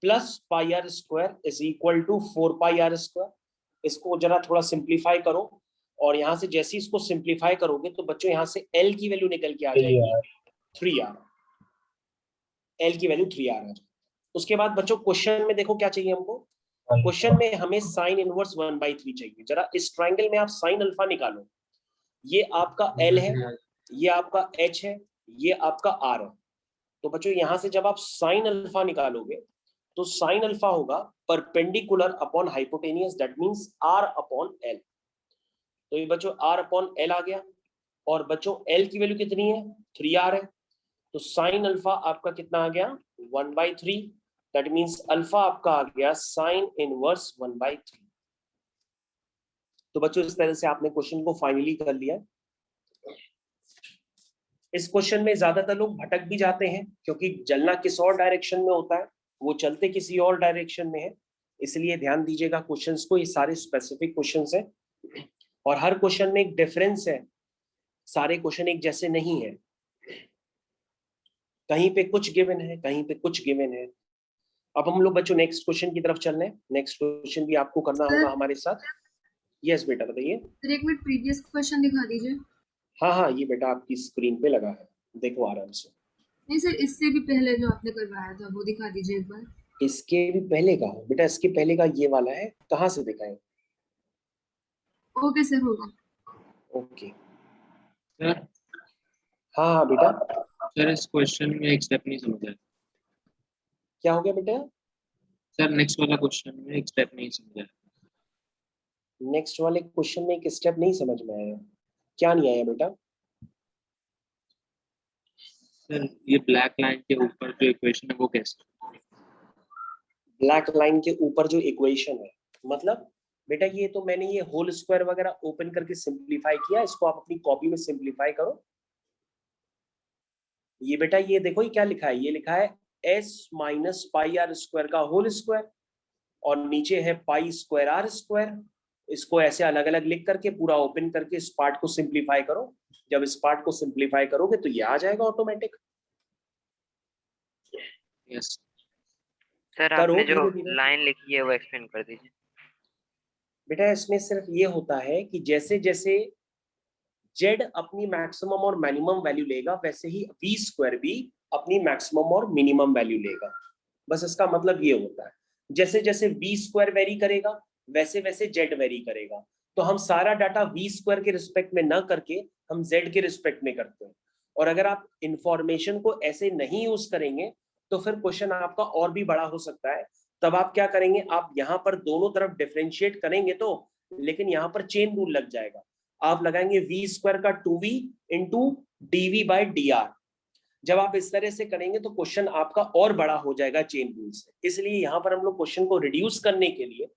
plus pi are square is equal to 4 pi are square. इसको जरा थोड़ा सिंप्लीफाई करो, और यहां से जैसे इसको सिंप्लीफाई करोगे तो बच्चों यहां से l की वैल्यू निकल के आ जाएगी 3r, l की वैल्यू 3r आ जाएगी। उसके बाद बच्चों क्वेश्चन में देखो क्या चाहिए हमको, क्वेश्चन में हमें साइन इनवर्स 1/3 चाहिए। जरा इस ट्राइंगल में आप साइन अल्फा निकालो, ये आपका l है, ये आपका h है, ये आपका r है। तो बच्चों यहां से जब आप साइन अल्फा निकालोगे तो साइन अल्फा होगा perpendicular upon hypotenuse, that means r upon l। तो ये बच्चों r अपॉन l आ गया, और बच्चों l की वैल्यू कितनी है, 3r है, तो साइन अल्फा आपका कितना आ गया, 1/3, दैट मींस अल्फा आपका आ गया साइन इनवर्स 1/3। तो बच्चों इस तरह से आपने क्वेश्चन को फाइनली कर लिया। इस क्वेश्चन में ज्यादातर लोग भटक भी जाते हैं, क्योंकि जलना किस और डायरेक्शन में होता है, वो चलते किसी और डायरेक्शन में है, इसलिए ध्यान दीजिएगा क्वेश्चंस को, ये सारे स्पेसिफिक क्वेश्चंस हैं और हर क्वेश्चन में एक डिफरेंस है, सारे क्वेश्चन एक जैसे नहीं है। कहीं पे कुछ गिवन है, कहीं पे कुछ गिवन है। अब हम लोग बच्चों नेक्स्ट क्वेश्चन की तरफ चल रहे हैं। नेक्स्ट क्वेश्चन भी आपको करना होगा हमारे साथ। यस बेटा बताइए। सर एक मिनट प्रीवियस क्वेश्चन दिखा दीजिए। हाँ हाँ, ये बेटा आपकी स्क्रीन पे लगा है, देखो आराम से। नहीं सर, इससे भी पहले जो आपने करवाया था वो दिखा दीजिए एक बार। इसके भी पहले का बेटा, इसके पहले का ये वाला है, कहाँ से दिखाएं? ओके सर, होगा। ओके सर हाँ हाँ बेटा, सर इस क्वेश्चन में एक स्टेप नहीं समझा। क्या हो गया बेटा? सर नेक्स्ट वाला क्वेश्चन में एक स्टेप नहीं समझा। नेक्स्ट वाले क्वेश्चन में एक स्टेप नहीं समझ में आया। क्या नहीं आया बेटा? सर ये ब्लैक लाइन के ऊपर जो इक्वेशन है वो कैसे? ब्लैक लाइन के ऊपर जो इक्वेशन है, मतलब बेटा ये तो मैंने ये होल स्क्वायर वगैरह ओपन करके सिंपलीफाई किया, इसको आप अपनी कॉपी में सिंपलीफाई करो। ये बेटा ये देखो ये क्या लिखा है, ये लिखा है s minus pi are square का होल स्क्वायर, और नीचे है पाई स्क्वायर आर स्क्वायर। इसको ऐसे अलग अलग लिख करके पूरा ओपन करके इस पार्ट को सिंपलीफाई करो। जब इस पार्ट को सिंपलीफाई करोगे तो ये आ जाएगा ऑटोमेटिक। यस सर करो आपने जो धीरे-धीरे। लाइन लिखी है वो एक्सप्लेन कर दीजिए। बेटा इसमें सिर्फ ये होता है कि जैसे जैसे z अपनी मैक्सिमम और मिनिमम वैल्यू लेगा, वैसे ही v स्क्वायर भी अपनी मैक्सिमम और मिनिमम वैल्यू लेगा। बस इसका मतलब ये होता है, जैसे जैसे v स्क्वायर वेरी करेगा वैसे वैसे z वेरी करेगा। तो हम सारा डाटा v स्क्वायर के रिस्पेक्ट में ना करके हम z के रिस्पेक्ट में करते हैं। और अगर आप इंफॉर्मेशन को ऐसे नहीं यूज करेंगे तो फिर क्वेश्चन आपका और भी बड़ा हो सकता है। तब आप क्या करेंगे, आप यहाँ पर दोनों तरफ डिफरेंशिएट करेंगे तो, लेकिन यहाँ पर चेन रूल लग जाएगा। आप लगाएंगे v स्क्वायर का 2v into dv by dr। जब आप इस तरह से करेंगे तो क्वेश्चन आपका और बड़ा हो जाएगा चेन रूल से। इसलिए यहाँ पर हम लोग क्वेश्चन को रिड्यूस करने के लिए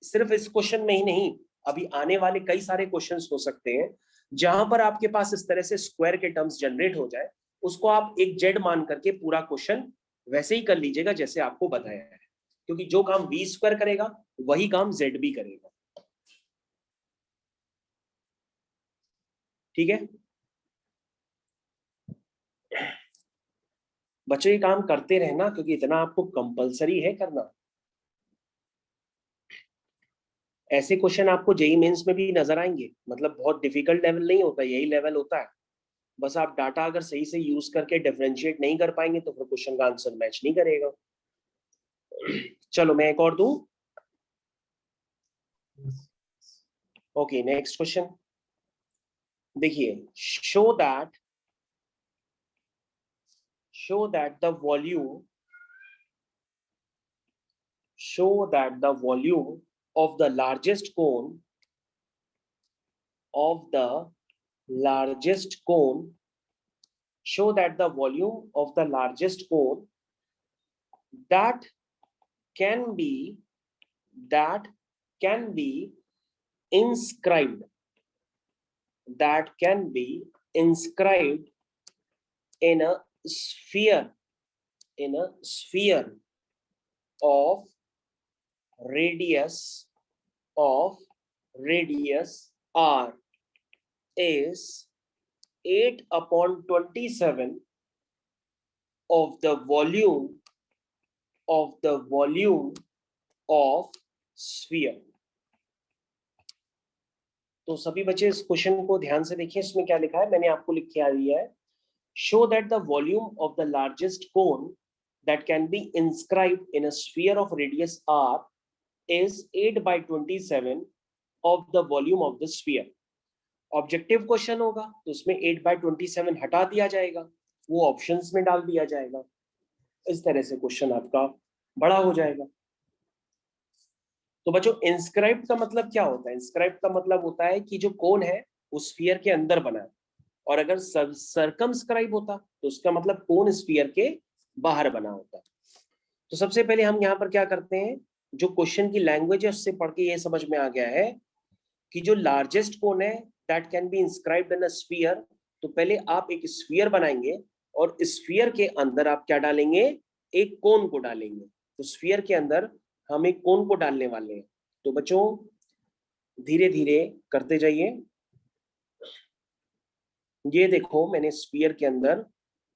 सिर्फ इस क्वेश्चन में ही नहीं, अभी आने वाले कई सारे क्वेश्चंस हो सकते हैं जहां पर आपके पास इस तरह से स्क्वायर के टर्म्स जनरेट हो जाए, उसको आप एक जेड मान करके पूरा क्वेश्चन वैसे ही कर लीजिएगा जैसे आपको बताया है, क्योंकि जो काम v स्क्वायर करेगा वही काम z भी करेगा। ठीक है बच्चों, ये काम करते रहना क्योंकि इतना आपको कंपलसरी है करना। ऐसे क्वेश्चन आपको जेईई मेंस में भी नजर आएंगे, मतलब बहुत डिफिकल्ट लेवल नहीं होता, यही लेवल होता है। बस आप डाटा अगर सही से यूज करके डिफरेंशिएट नहीं कर पाएंगे तो फिर क्वेश्चन का आंसर मैच नहीं करेगा। चलो मैं एक और दूं। ओके नेक्स्ट क्वेश्चन देखिए, show that the volume of the largest cone show that the volume of the largest cone that can be inscribed in a sphere of radius r is 8/27 of the volume of sphere। तो सभी बच्चे इस question को ध्यान से देखिए, इसमें क्या लिखा है, मैंने आपको लिख के दिया है। Show that the volume of the largest cone that can be inscribed in a sphere of radius r is 8/27 of the volume of the sphere। Objective question होगा तो उसमें 8/27 हटा दिया जाएगा, वो ऑप्शंस में डाल दिया जाएगा। इस तरह से क्वेश्चन आपका बड़ा हो जाएगा। तो बच्चों इंस्क्राइब्ड का मतलब क्या होता है? इंस्क्राइब्ड का मतलब होता है कि जो कोन है वो स्फीयर के अंदर बना है, और अगर सर्कमस्क्राइब होता तो उसका मतलब कोन स्फीयर के बाहर बना होता। तो सबसे पहले हम यहाँ पर क्या करते हैं, जो क्वेश्चन की लैंग्वेज है उससे पढ़ के ये समझ में आ गया है कि जो लार्जेस्ट कोन है that can be inscribed in a sphere, तो पहले आप एक स्फीयर बनाएंगे और स्फीयर के अंदर आप क्या डालेंगे, एक कोन को डालेंगे। तो स्फीयर के अंदर हम एक कोन को डालने वाले हैं। तो बच्चों धीरे धीरे करते जाइए। ये देखो मैंने स्फीयर के अंदर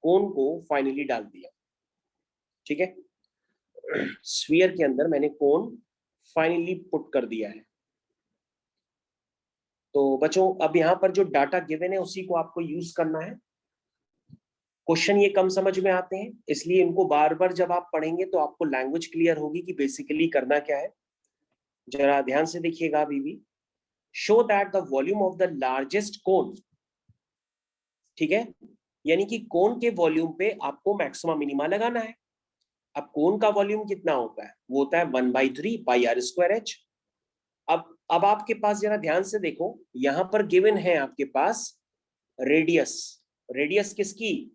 कोन को फाइनली डाल दिया, ठीक है, स्फीयर के अंदर मैंने कोन फाइनली पुट कर दिया है। तो बच्चों अब यहाँ पर जो डाटा गिवन है उसी को आपको यूज करना है। क्वेश्चन ये कम समझ में आते हैं, इसलिए इनको बार बार जब आप पढ़ेंगे तो आपको लैंग्वेज क्लियर होगी कि बेसिकली करना क्या है। जरा ध्यान से देखिएगा अभी भी। Show that the volume of the largest cone, ठीक है, यानी कि कोन के वॉल्यूम पे आपको मैक्सिमा मिनिमा लगाना है। अब कोन का वॉल्यूम कितना होता है, वो होता है 1/3 पाई आर स्क्वायर एच। अब आपके पास जरा ध्यान से देखो, यहां पर गिवन है आपके पास रेडियस। रेडियस किसकी,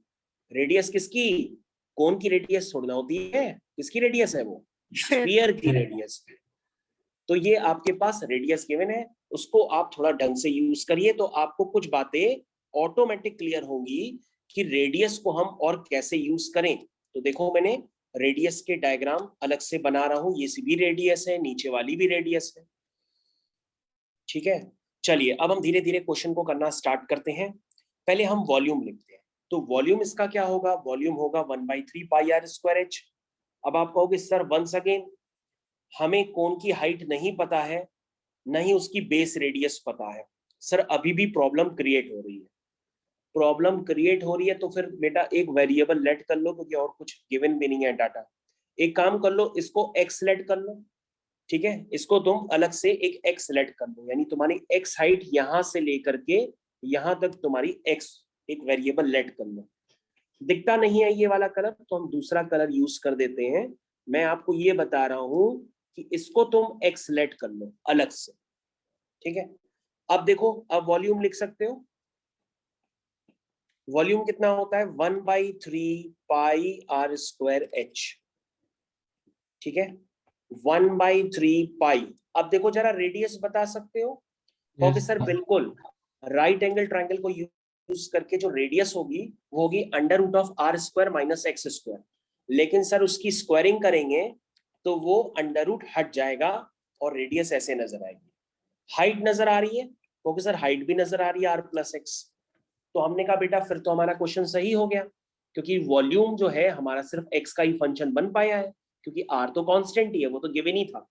रेडियस किसकी, कोन की रेडियस छोड़ना होती है, किसकी रेडियस है वो, स्फीयर की रेडियस। तो ये आपके पास रेडियस गिवन है, उसको आप थोड़ा ढंग से यूज करिए तो आपको कुछ बातें ऑटोमेटिक क्लियर होंगी कि रेडियस को हम और कैसे यूज करें। तो देखो मैंने रेडियस के डायग्राम अलग से बना रहा हूं, ये भी रेडियस है, नीचे वाली भी रेडियस है, ठीक है। चलिए अब हम धीरे धीरे क्वेश्चन को करना स्टार्ट करते हैं। पहले हम वॉल्यूम लिखते हैं। तो वॉल्यूम इसका क्या होगा, वॉल्यूम होगा 1/3 पाई आर स्क्वायर एच। अब आप कहोगे सर वंस अगेन हमें कोन की हाइट नहीं पता है, नहीं उसकी बेस रेडियस पता है। सर अभी भी प्रॉब्लम क्रिएट हो रही है, प्रॉब्लम क्रिएट हो रही है तो फिर बेटा एक वेरिएबल लेट कर लो, क्योंकि और कुछ गिवन भी नहीं है डाटा। एक काम कर लो, इसको एक्स लेट कर लो, ठीक है, इसको तुम अलग से एक एक्स लेट कर लो, यानी तुम्हारी एक्स हाइट यहां से लेकर के यहां तक तुम्हारी एक्स एक वेरिएबल लेट कर लो। दिखता नहीं है ये वाला कलर तो हम दूसरा कलर यूज कर देते हैं। मैं आपको ये बता रहा हूं कि इसको तुम एक्स लेट कर लो अलग से, ठीक है। अब देखो, अब वॉल्यूम लिख सकते हो। वॉल्यूम कितना होता है 1/3 पाई आर स्क्वायर एच, ठीक है, 1/3 पाई। अब देखो जरा रेडियस बता सकते हो, ओके सर बिल्कुल। राइट एंगल ट्रायंगल को यूज करके जो रेडियस होगी वो होगी under root of r square minus x square. लेकिन सर उसकी स्क्वायरिंग करेंगे तो वो अंडर रूट हट जाएगा और रेडियस ऐसे नजर आएगी। हाइट नजर आ रही है, क्योंकि सर हाइट भी नजर आ रही है आर प्लस एक्स। तो हमने कहा बेटा फिर तो हमारा क्वेश्चन सही हो गया, क्योंकि वॉल्यूम जो है हमारा सिर्फ एक्स का ही फंक्शन बन पाया है, क्योंकि आर तो कांस्टेंट ही है, वो तो गिवन ही था।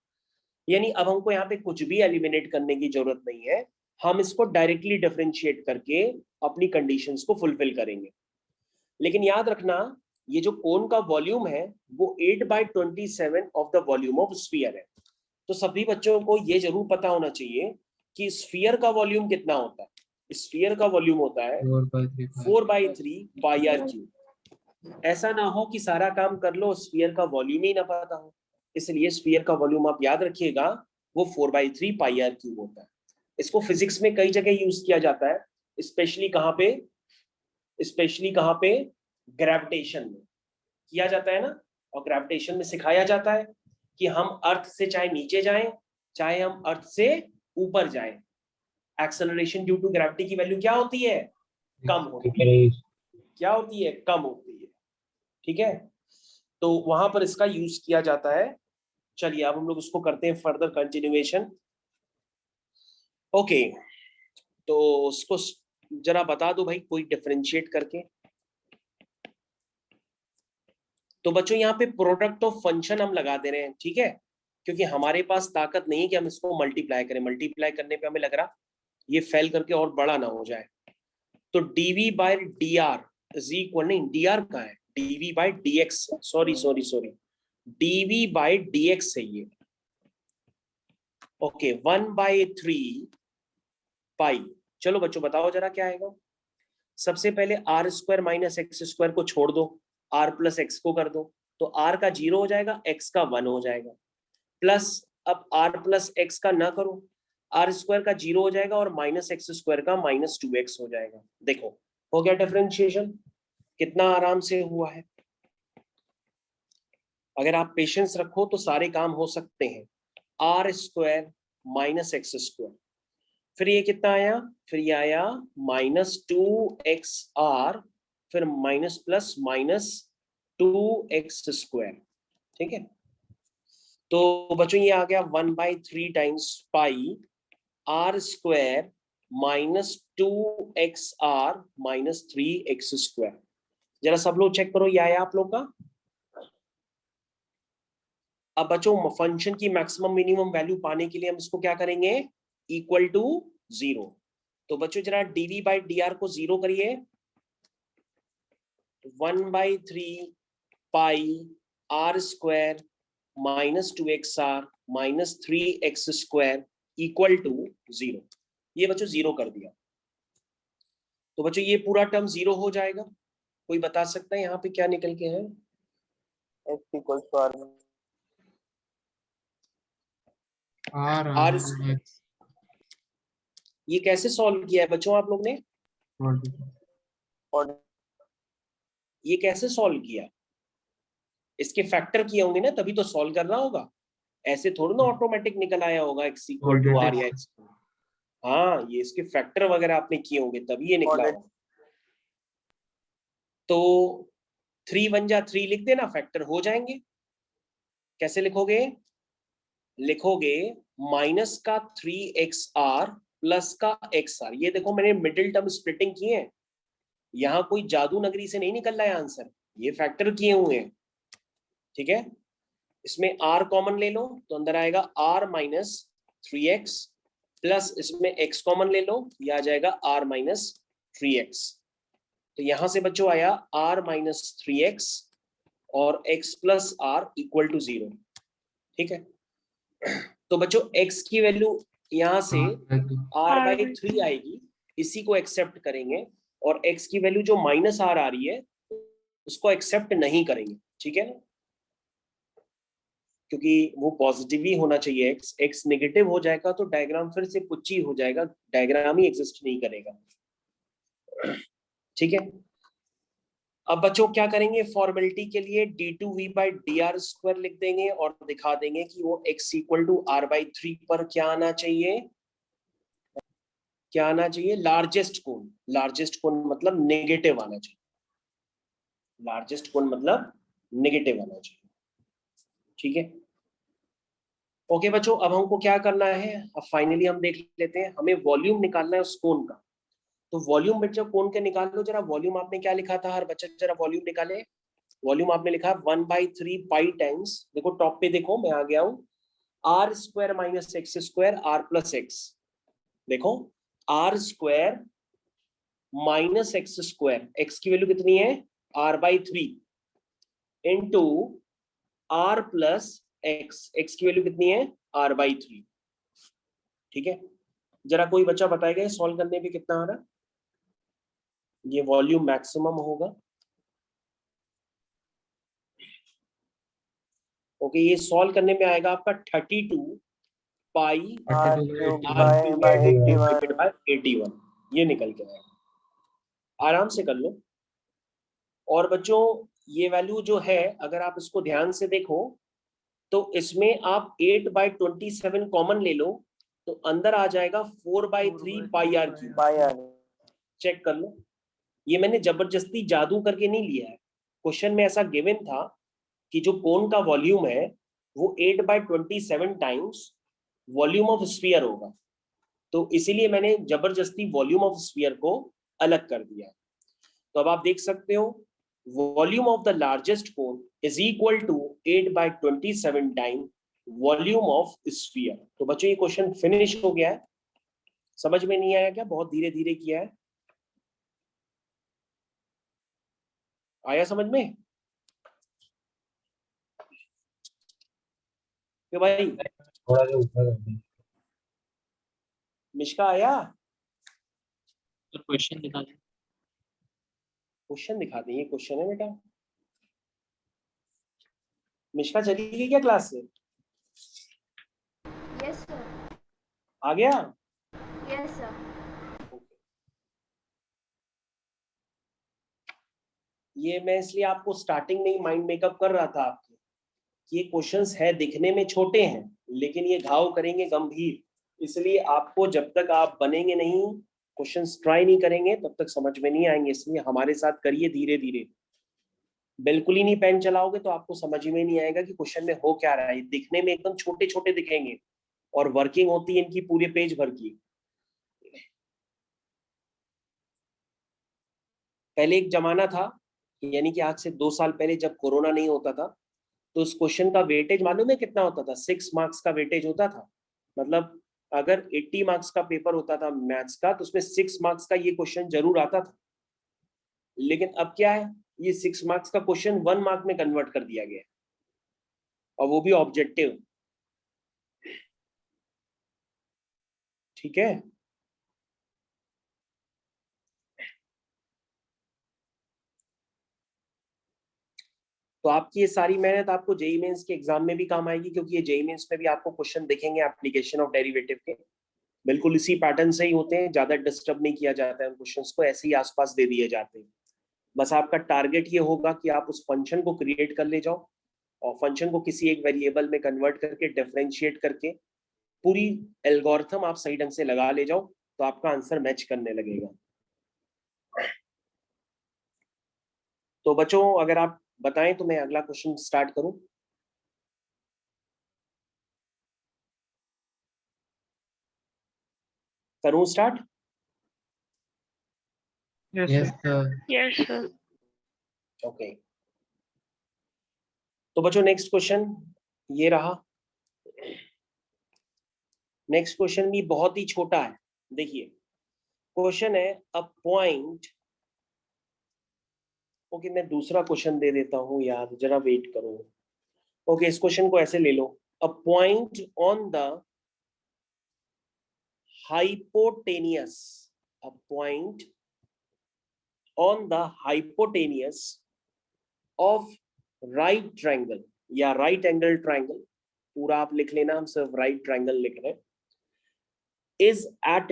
यानी अब हमको यहाँ पे कुछ भी एलिमिनेट करने की जरूरत नहीं है, हम इसको डायरेक्टली डिफरेंशिएट करके अपनी कंडीशंस को फुलफिल करेंगे। लेकिन याद रखना ये जो कोन का वॉल्यूम है वो 8/27 of the volume of sphere है। तो सभी बच्चों को ये जरूर पता होना चाहिए कि स्फीयर का वॉल्यूम कितना होता है। स्फीयर का वॉल्यूम होता है 4/3 पाई आर क्यूब। ऐसा ना हो कि सारा काम कर लो स्फीयर का वॉल्यूम ही ना पता हो, इसलिए स्फीयर का वॉल्यूम आप याद रखिएगा वो 4/3 पाई आर क्यूब होता है। इसको फिजिक्स में कई जगह यूज किया जाता है, स्पेशली कहाँ पे ग्रेविटेशन में किया जाता है ना। और ग्रेविटेशन में सिखाया जाता है कि हम अर्थ से चाहे नीचे जाएं चाहे हम अर्थ से ऊपर जाएं, एक्सेलरेशन ड्यू टू ग्रेविटी की वैल्यू क्या होती है, कम होती है। क्या होती है, कम होती है, ठीक है। तो वहां पर इसका यूज किया जाता है। चलिए अब हम लोग उसको करते हैं फर्दर कंटिन्यूएशन। ओके, तो उसको जरा बता दो भाई कोई डिफरेंशिएट करके। तो बच्चों यहाँ पे प्रोडक्ट ऑफ फंक्शन हम लगा दे रहे हैं, ठीक है, क्योंकि हमारे पास ताकत नहीं है कि हम इसको मल्टीप्लाई करें। मल्टीप्लाई करने पे हमें लग रहा ये फेल करके और बड़ा ना हो जाए। तो dv/dr इज इक्वल, नहीं dr का है, dv/dx, सॉरी dv/dx है ये। Okay 1/3 pi. चलो बच्चों बताओ जरा क्या आएगा। सबसे पहले r square minus x square को छोड़ दो, आर प्लस एक्स को कर दो, तो आर का 0 हो जाएगा, एक्स का 1 हो जाएगा, प्लस अब आर प्लस एक्स का ना करो, आर स्क्वायर का 0 हो जाएगा और माइनस एक्स स्क्वायर का -2x हो जाएगा। देखो हो गया डिफरेंशिएशन, कितना आराम से हुआ है। अगर आप पेशेंस रखो तो सारे काम हो सकते हैं। R square minus x square, फिर ये कितना आया, फिर ये आया -2xr, फिर माइनस प्लस -2x स्क्वायर, ठीक है। तो बच्चों ये आ गया 1/3 times pi are square -2xr -3x square. जरा सब लोग चेक करो, ये आया आप लोग का। अब बच्चों फंक्शन की मैक्सिमम मिनिमम वैल्यू पाने के लिए हम इसको क्या करेंगे, इक्वल टू 0। तो बच्चों जरा dv बाई dr को 0 करिए। 1/3 pi r square minus 2xr minus 3x square equal to 0। ये बच्चों 0 कर दिया। तो बच्चों ये पूरा टर्म 0 हो जाएगा। कोई बता सकता है यहाँ पे क्या निकल के है? x equals to r r ये कैसे सॉल्व किया है बच्चों आप लोग ने? और ये कैसे सॉल्व किया? इसके फैक्टर किए होंगे ना, तभी तो सॉल्व करना होगा। ऐसे थोड़ा ना ऑटोमेटिक निकल आया होगा x इक्वल टू r या x। हाँ, ये इसके फैक्टर वगैरह आपने किए होंगे तभी ये निकला होगा। तो 3 1 जा 3 लिख देना, फैक्टर हो जाएंगे। कैसे लिखोगे? लिखोगे माइनस का 3xr प्लस का xr। ये देखो मैंने मिडिल टर्म स्प्लिटिंग की है, यहाँ कोई जादू नगरी से नहीं निकल रहा है आंसर, ये फैक्टर किए हुए हैं। ठीक है, इसमें r कॉमन ले लो तो अंदर आएगा r माइनस 3x प्लस इसमें x कॉमन ले लो, ये आ जाएगा r माइनस 3x। तो यहां से बच्चों आया r माइनस 3x और x plus r equal to 0। ठीक है, तो बच्चों x की वैल्यू यहां से r/3 आएगी, इसी को एक्सेप्ट करेंगे, और x की वैल्यू जो माइनस r आ रही है उसको एक्सेप्ट नहीं करेंगे। ठीक है ना, क्योंकि वो पॉजिटिव ही होना चाहिए। x नेगेटिव हो जाएगा तो डायग्राम फिर से पुच्ची हो जाएगा, डायग्राम ही एग्जिस्ट नहीं करेगा। ठीक है, अब बच्चों क्या करेंगे, फॉर्मेलिटी के लिए d2v/dr² लिख देंगे और दिखा देंगे कि वो x इक्वल टू r/3 पर क्या आना चाहिए, क्या आना चाहिए, लार्जेस्ट कोण। लार्जेस्ट कोण मतलब नेगेटिव आना चाहिए, लार्जेस्ट कोण मतलब नेगेटिव आना चाहिए। ठीक है, ओके बच्चों, अब हमको क्या करना है, अब फाइनली हम देख लेते हैं, हमें वॉल्यूम निकालना है उस कोण का। तो वॉल्यूम बच्चों कोण के निकाल लो जरा। वॉल्यूम आपने क्या लिखा था, हर बच्चा जरा वॉल्यूम निकाले। वॉल्यूम आपने लिखा 1/3 पाई टाइम्स, देखो टॉप पे देखो, मैं आ गया हूं, r square minus x square r plus x. देखो r square minus x square, x की वैल्यू कितनी है r/3 into r plus x, x की वैल्यू कितनी है r/3। ठीक है, जरा कोई बच्चा बताएगा सॉल्व करने पे कितना आ रहा है? ये वॉल्यूम मैक्सिमम होगा। ओके, ये सॉल्व करने में आएगा आपका 32 पाई डिवाइडेड बाय 81, ये निकल के आएगा। आराम से कर लो। और बच्चों ये वैल्यू जो है, अगर आप इसको ध्यान से देखो तो इसमें आप 8/27 कॉमन ले लो तो अंदर आ जाएगा 4/3 पाई आर क्यूब। चेक कर लो, ये मैंने जबरदस्ती जादू करके नहीं लिया है, क्वेश्चन में ऐसा गिवन था कि जो कोन का वॉल्यूम है वो 8/27 टाइम्स वॉल्यूम ऑफ स्फीयर होगा, तो इसीलिए मैंने जबरदस्ती वॉल्यूम ऑफ स्फीयर को अलग कर दिया है। तो अब आप देख सकते हो volume of the largest cone is equal to 8/27 time volume of sphere. तो बच्चों ये क्वेश्चन फिनिश हो गया है। समझ में नहीं आया क्या? बहुत धीरे धीरे किया है, आया समझ में? क्यों भाई, थोड़ा सा ऊपर कर दी। मिश्का आया? तो क्वेश्चन दिखा दें। क्वेश्चन दिखा दें, ये क्वेश्चन है बेटा। मिश्का चली गई क्या क्लास से? Yes sir. आ गया? Yes sir. ये मैं इसलिए आपको स्टार्टिंग में ही माइंड मेकअप कर रहा था आपके, कि ये क्वेश्चंस है दिखने में छोटे हैं लेकिन ये घाव करेंगे गंभीर, इसलिए आपको जब तक आप बनेंगे नहीं, क्वेश्चंस ट्राई नहीं करेंगे, तब तक समझ में नहीं आएंगे। इसलिए हमारे साथ करिए धीरे धीरे। बिल्कुल ही नहीं पेन चलाओगे तो आपको समझ में नहीं आएगा कि क्वेश्चन में हो क्या रहा है। दिखने में एकदम छोटे छोटे दिखेंगे और वर्किंग होती है इनकी पूरे पेज भर की। पहले एक जमाना था यानी कि आज से 2 साल पहले जब कोरोना नहीं होता था तो उस क्वेश्चन का वेटेज मालूम है कितना होता था? 6 मार्क्स का वेटेज होता था। मतलब अगर 80 मार्क्स का पेपर होता था मैथ्स का तो उसमें 6 मार्क्स का ये क्वेश्चन जरूर आता था। लेकिन अब क्या है, ये 6 मार्क्स का क्वेश्चन 1 मार्क में कन्वर्ट कर दिया गया है, और वो भी ऑब्जेक्टिव। ठीक है, तो आपकी ये सारी मेहनत आपको जेईई मेंस के एग्जाम में भी काम आएगी, क्योंकि ये जेईई मेंस में भी आपको क्वेश्चन दिखेंगे एप्लीकेशन ऑफ डेरिवेटिव के। बिल्कुल इसी पैटर्न से ही होते हैं, ज्यादा डिस्टर्ब नहीं किया जाता है उन क्वेश्चंस को, ऐसे ही आसपास दे दिए जाते हैं। बस आपका टारगेट ये होगा कि आप उस फंक्शन को क्रिएट कर ले जाओ और फंक्शन को किसी एक वेरिएबल में कन्वर्ट करके डिफरेंशिएट करके पूरी एल्गोरिथम आप सही ढंग से लगा ले जाओ, तो आपका आंसर मैच करने लगेगा। तो बच्चों अगर आप बताएं तो मैं अगला क्वेश्चन स्टार्ट करूं। करूं start? Yes sir. Yes sir. Okay, तो बच्चों नेक्स्ट क्वेश्चन ये रहा। नेक्स्ट क्वेश्चन भी बहुत ही छोटा है। देखिए क्वेश्चन है अ पॉइंट। ओके, मैं दूसरा क्वेश्चन दे देता हूं यार, जरा वेट करो। ओके, इस क्वेश्चन को ऐसे ले लो। A point on the hypotenuse, a point on the hypotenuse of right triangle या right angle triangle, पूरा आप लिख लेना, हम सिर्फ right triangle लिख रहे हैं, is at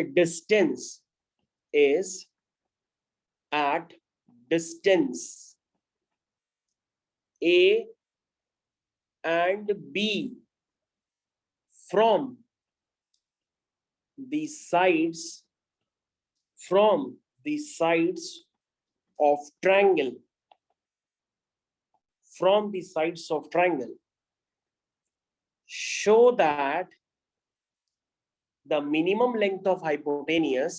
distance A and B from the sides of triangle, show that the minimum length of hypotenuse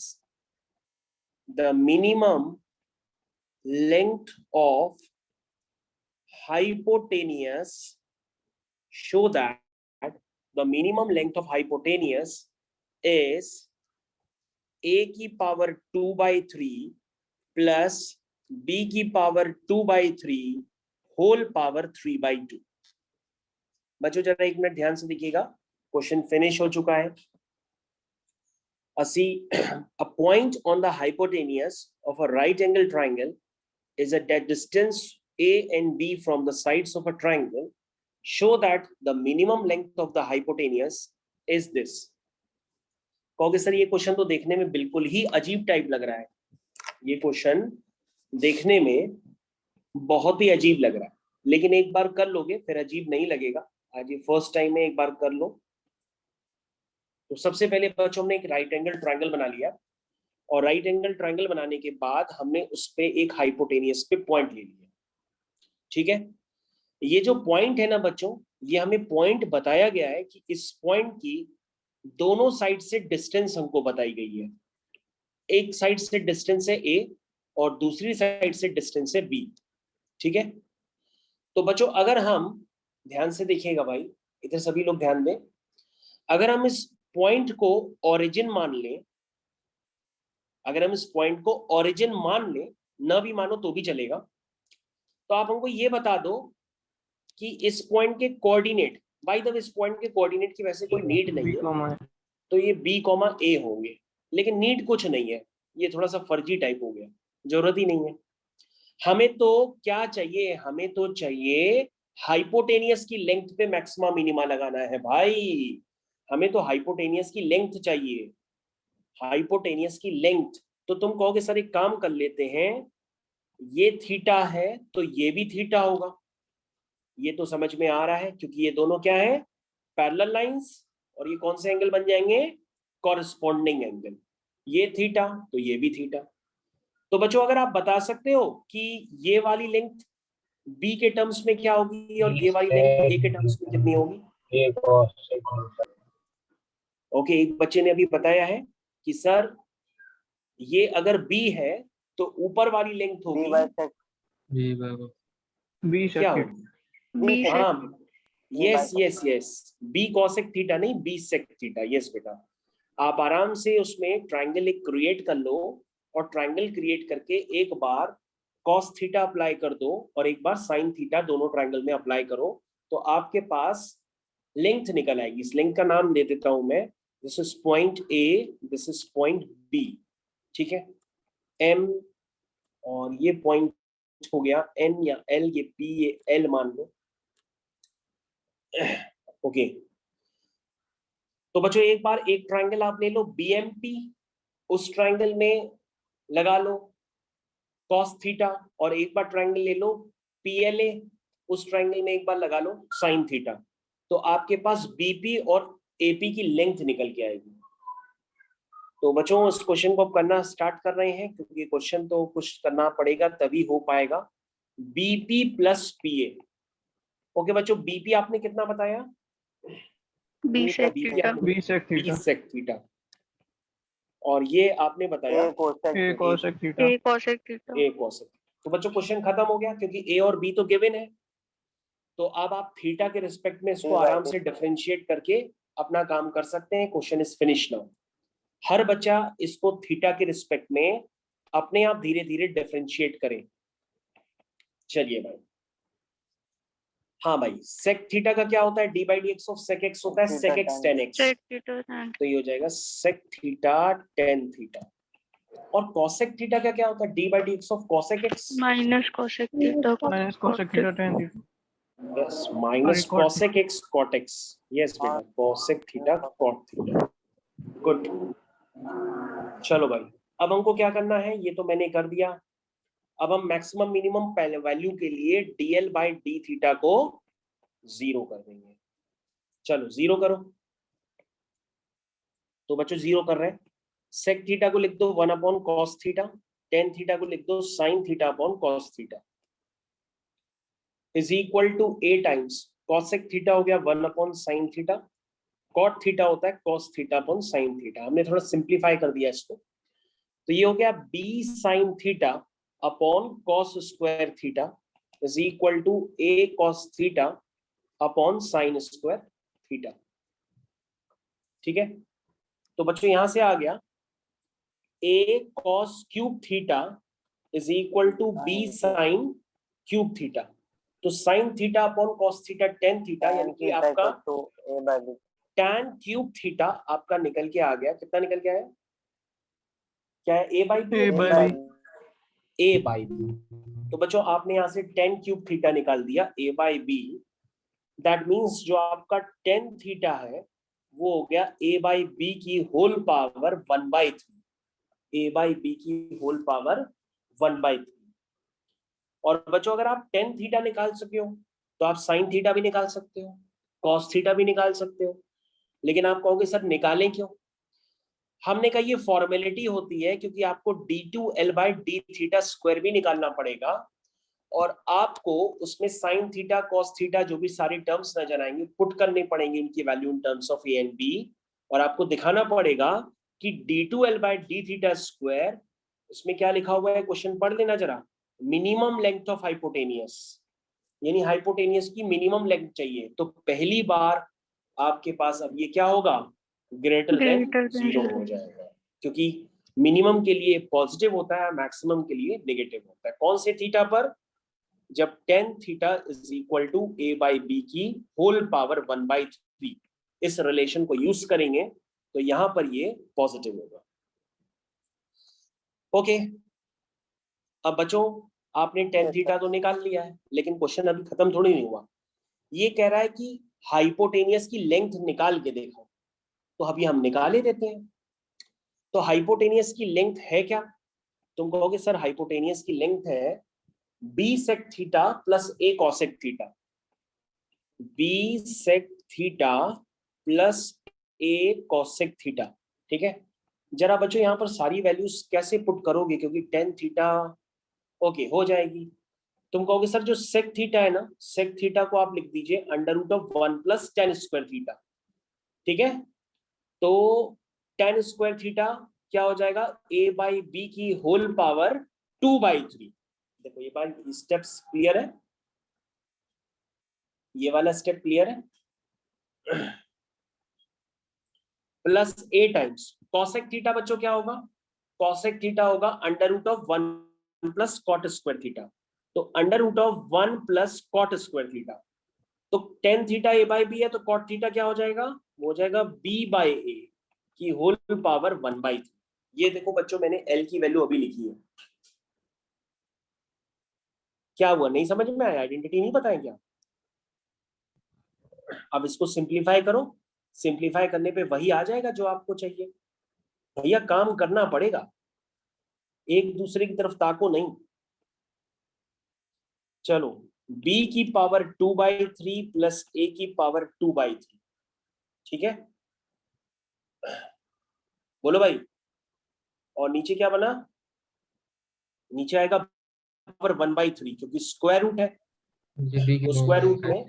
show that the minimum length of hypotenuse is a की पावर 2/3 प्लस b की power 2/3 whole power 3/2। बच्चों जरा एक minute ध्यान से देखिएगा, question finish हो चुका है। A point on the hypotenuse of a right angle triangle is at that distance A and B from the sides of a triangle. Show that the minimum length of the hypotenuse is this. कहोगे sir ये question तो देखने में बिल्कुल ही अजीब type लग रहा है, ये क्वेश्चन देखने में बहुत ही अजीब लग रहा है, लेकिन एक बार कर लोगे फिर अजीब नहीं लगेगा। आज ये फर्स्ट टाइम में एक बार कर लो। तो सबसे पहले बच्चों हमने एक राइट एंगल ट्रायंगल बना लिया, और राइट एंगल ट्रायंगल बनाने के बाद हमने उस पे एक हाइपोटेनियस पे पॉइंट ले लिया। ठीक है, ये जो पॉइंट है ना बच्चों, ये हमें पॉइंट बताया गया है कि इस पॉइंट की दोनों साइड से डिस्टेंस हमको बताई गई है। एक साइड से डिस्टेंस है A और दूसरी साइड से डिस्टेंस है B। ठीक है, तो बच्चों अगर हम ध्यान से देखिएगा भाई, इधर सभी लोग ध्यान दें, अगर हम इस पॉइंट को ओरिजिन मान लें, अगर हम इस पॉइंट को ओरिजिन मान लें, न भी मानो तो भी चलेगा, तो आप हमको ये बता दो कि इस पॉइंट के कोऑर्डिनेट, बाय द वे इस पॉइंट के कोऑर्डिनेट की वैसे कोई नीड नहीं है, तो ये B, A होंगे, लेकिन नीड कुछ नहीं है, ये थोड़ा सा फर्जी टाइप हो गया, जरूरत ही नहीं है। हमें तो क्या चाहिए, हमें तो चाहिए हाइपोटेनियस की लेंथ पे मैक्सिमा मिनिमा लगाना है भाई, हमें तो हाइपोटेनियस की लेंथ चाहिए, हाइपोटेनियस की लेंथ। तो तुम कहोगे सर एक काम कर लेते हैं, ये थीटा है तो ये भी थीटा होगा, ये तो समझ में आ रहा है, क्योंकि ये दोनों क्या है, पैरेलल लाइंस, और ये कौन से एंगल बन जाएंगे, कॉरेस्पॉन्डिंग एंगल। ये थीटा तो ये भी थीटा। तो बच्चों अगर आप बता सकते हो कि ये वाली लेंथ B के टर्म्स में क्या होगी और ये वाली लेंथ A के टर्म्स में कितनी होगी? ओके, एक बच्चे ने अभी बताया है कि सर ये अगर B है तो ऊपर वाली लेंथ होगी जी बाबा। बी क्या सेक हो? बी से हाँ, yes yes yes, b cosec theta नहीं, बी सेक थीटा। यस बेटा, आप आराम से उसमें ट्रायंगल एक क्रिएट कर लो, और ट्रायंगल क्रिएट करके एक बार कॉस थीटा अप्लाई कर दो और एक बार साइन थीटा, दोनों ट्रायंगल में अप्लाई करो, तो आपके पास लेंथ निकल आएगी। इस लेंथ का नाम दे देता हूं मैं, this is point a, this is point b, ठीक है, एम, और ये पॉइंट हो गया एन या एल, ये पी, ये एल मान लो। ओके, तो बच्चों एक बार एक ट्रायंगल आप ले लो बीएमपी, उस ट्रायंगल में लगा लो कॉस थीटा, और एक बार ट्रायंगल ले लो पीएलए, उस ट्रायंगल में एक बार लगा लो साइन थीटा, तो आपके पास बीपी और एपी की लेंथ निकल के आएगी। तो बच्चों इस क्वेश्चन को अब करना स्टार्ट कर रहे हैं, क्योंकि क्वेश्चन तो कुछ करना पड़ेगा तभी हो पाएगा। बीपी प्लस पीए। ओके बच्चों, बीपी आपने कितना बताया? बी से बीपी आपने बी सेक 20 सेक थीटा, और ये आपने बताया ए कोसेक थीटा। ए कोसेक थीटा। ए कोसेक। तो बच्चों क्वेश्चन खत्म हो गया, क्योंकि ए और बी तो गिवन है। तो अब आप थीटा के रिस्पेक्ट में इसको आराम से डिफरेंशिएट करके अपना काम कर सकते हैं। Question is finish now. हर बच्चा इसको थीटा के रिस्पेक्ट में अपने आप धीरे धीरे डिफरेंशिएट करे। चलिए भाई, हाँ भाई, सेक थीटा का क्या होता है? D by D X of sec X होता है sec X tan X, sec theta tan। तो ये हो जाएगा सेक थीटा टेन थीटा। और कॉसेक थीटा का क्या होता है? D by D X of cosec X minus cosec theta minus cosec theta tan theta. Yes, minus Cot cosec X cot X. Yes बेटा, cosec theta cot theta. Good. चलो भाई, अब हमको क्या करना है ये तो मैंने कर दिया। अब हम मैक्सिमम मिनिमम वैल्यू के लिए डीएल बाई डी थीटा को 0 कर देंगे। चलो 0 करो। तो बच्चों 0 कर रहे हैं। सेक थीटा को लिख दो 1 upon cos theta, tan theta को लिख दो sine theta upon cos theta, is equal to a times cosec theta हो गया 1 upon sine theta, cot theta होता है cos theta upon sine theta. हमने थोड़ा सिंप्लीफाई कर दिया इसको, तो ये हो गया B sine theta upon cos square theta is equal to A cos theta upon sine square theta. ठीक है, तो बच्चों यहां से आ गया A cos cube theta is equal to B sine cube theta. तो sine theta upon cos theta tan theta, यानी कि आपका tan क्यूब थीटा आपका निकल के आ गया। कितना निकल के आया? क्या है? A by B, A by B. तो बच्चों आपने यहां से tan क्यूब थीटा निकाल दिया a by b. That means जो आपका tan थीटा है वो हो गया ए बाई बी की whole power 1/3, a by B की होल पावर 1/3। और बच्चों अगर आप tan थीटा निकाल सके हो तो आप sin थीटा भी निकाल सकते हो, cos थीटा भी निकाल सकते हो। लेकिन आप कहोगे सर निकालें क्यों? हमने कहा ये फॉर्मेलिटी होती है, क्योंकि आपको d2l by D theta square भी निकालना पड़ेगा, और आपको उसमें साइन थीटा कॉस थीटा जो भी सारे टर्म्स नजर आएंगे पुट करने पड़ेंगे इनकी value in terms of a and b, और आपको दिखाना पड़ेगा कि d2l by D theta square, इसमें क्या लिखा हुआ है क्वेश्चन पढ़ लेना जरा, मिनिमम लेंथ ऑफ हाइपोटेनियस, यानी हाइपोटेनियस की मिनिमम लेंथ चाहिए। तो पहली बार आपके पास अब ये क्या होगा? ग्रेटर देन 0 हो जाएगा, क्योंकि मिनिमम के लिए पॉजिटिव होता है, मैक्सिमम के लिए नेगेटिव होता है। कौन से थीटा पर? जब tan theta is equal to a by B की होल पावर 1/3, इस रिलेशन को यूज करेंगे तो यहां पर ये पॉजिटिव होगा। ओके, अब बच्चों आपने tan थीटा तो निकाल लिया है, लेकिन क्वेश्चन अभी खत्म थोड़ी नहीं हुआ। ये कह रहा है कि हाइपोटेनियस की लेंथ निकाल के देखो, तो अभी हम निकाल ही देते हैं। तो हाइपोटेनियस की लेंथ है क्या? तुम कहोगे सर हाइपोटेनियस की लेंथ है B sec theta plus A cosec theta, B sec theta plus A cosec theta. ठीक है, जरा बच्चों यहाँ पर सारी वैल्यूज कैसे पुट करोगे, क्योंकि tan थीटा ओके हो जाएगी। तुम कहोगे सर जो सेक थीटा है ना, सेक थीटा को आप लिख दीजिए under root of 1 plus tan square theta. ठीक है, तो tan स्क्वायर थीटा क्या हो जाएगा? a बाई बी की होल पावर 2/3, देखो ये बात, स्टेप्स क्लियर है, ये वाला स्टेप क्लियर है। Plus A times cosec theta बच्चों क्या होगा, कॉसेक थीटा होगा under root of 1 plus cot square theta. तो under root of 1 plus cot square theta, तो tan theta A by B है, तो कॉट थीटा क्या हो जाएगा, वो हो जाएगा बी बाई ए की होल पावर 1/3। ये देखो बच्चों मैंने एल की वैल्यू अभी लिखी है। क्या हुआ, नहीं समझ में आया, आइडेंटिटी नहीं पता है क्या? अब इसको सिंप्लीफाई करो, सिंप्लीफाई करने पे वही आ जाएगा जो आपको चाहिए। भैया काम करना पड़ेगा, एक दूसरे की तरफ ताको नहीं। चलो b की पावर 2/3 प्लस a की पावर 2/3, ठीक है, बोलो भाई। और नीचे क्या बना, नीचे आएगा पावर 1/3 क्योंकि स्क्वायर रूट है, तो स्क्वायर रूट में,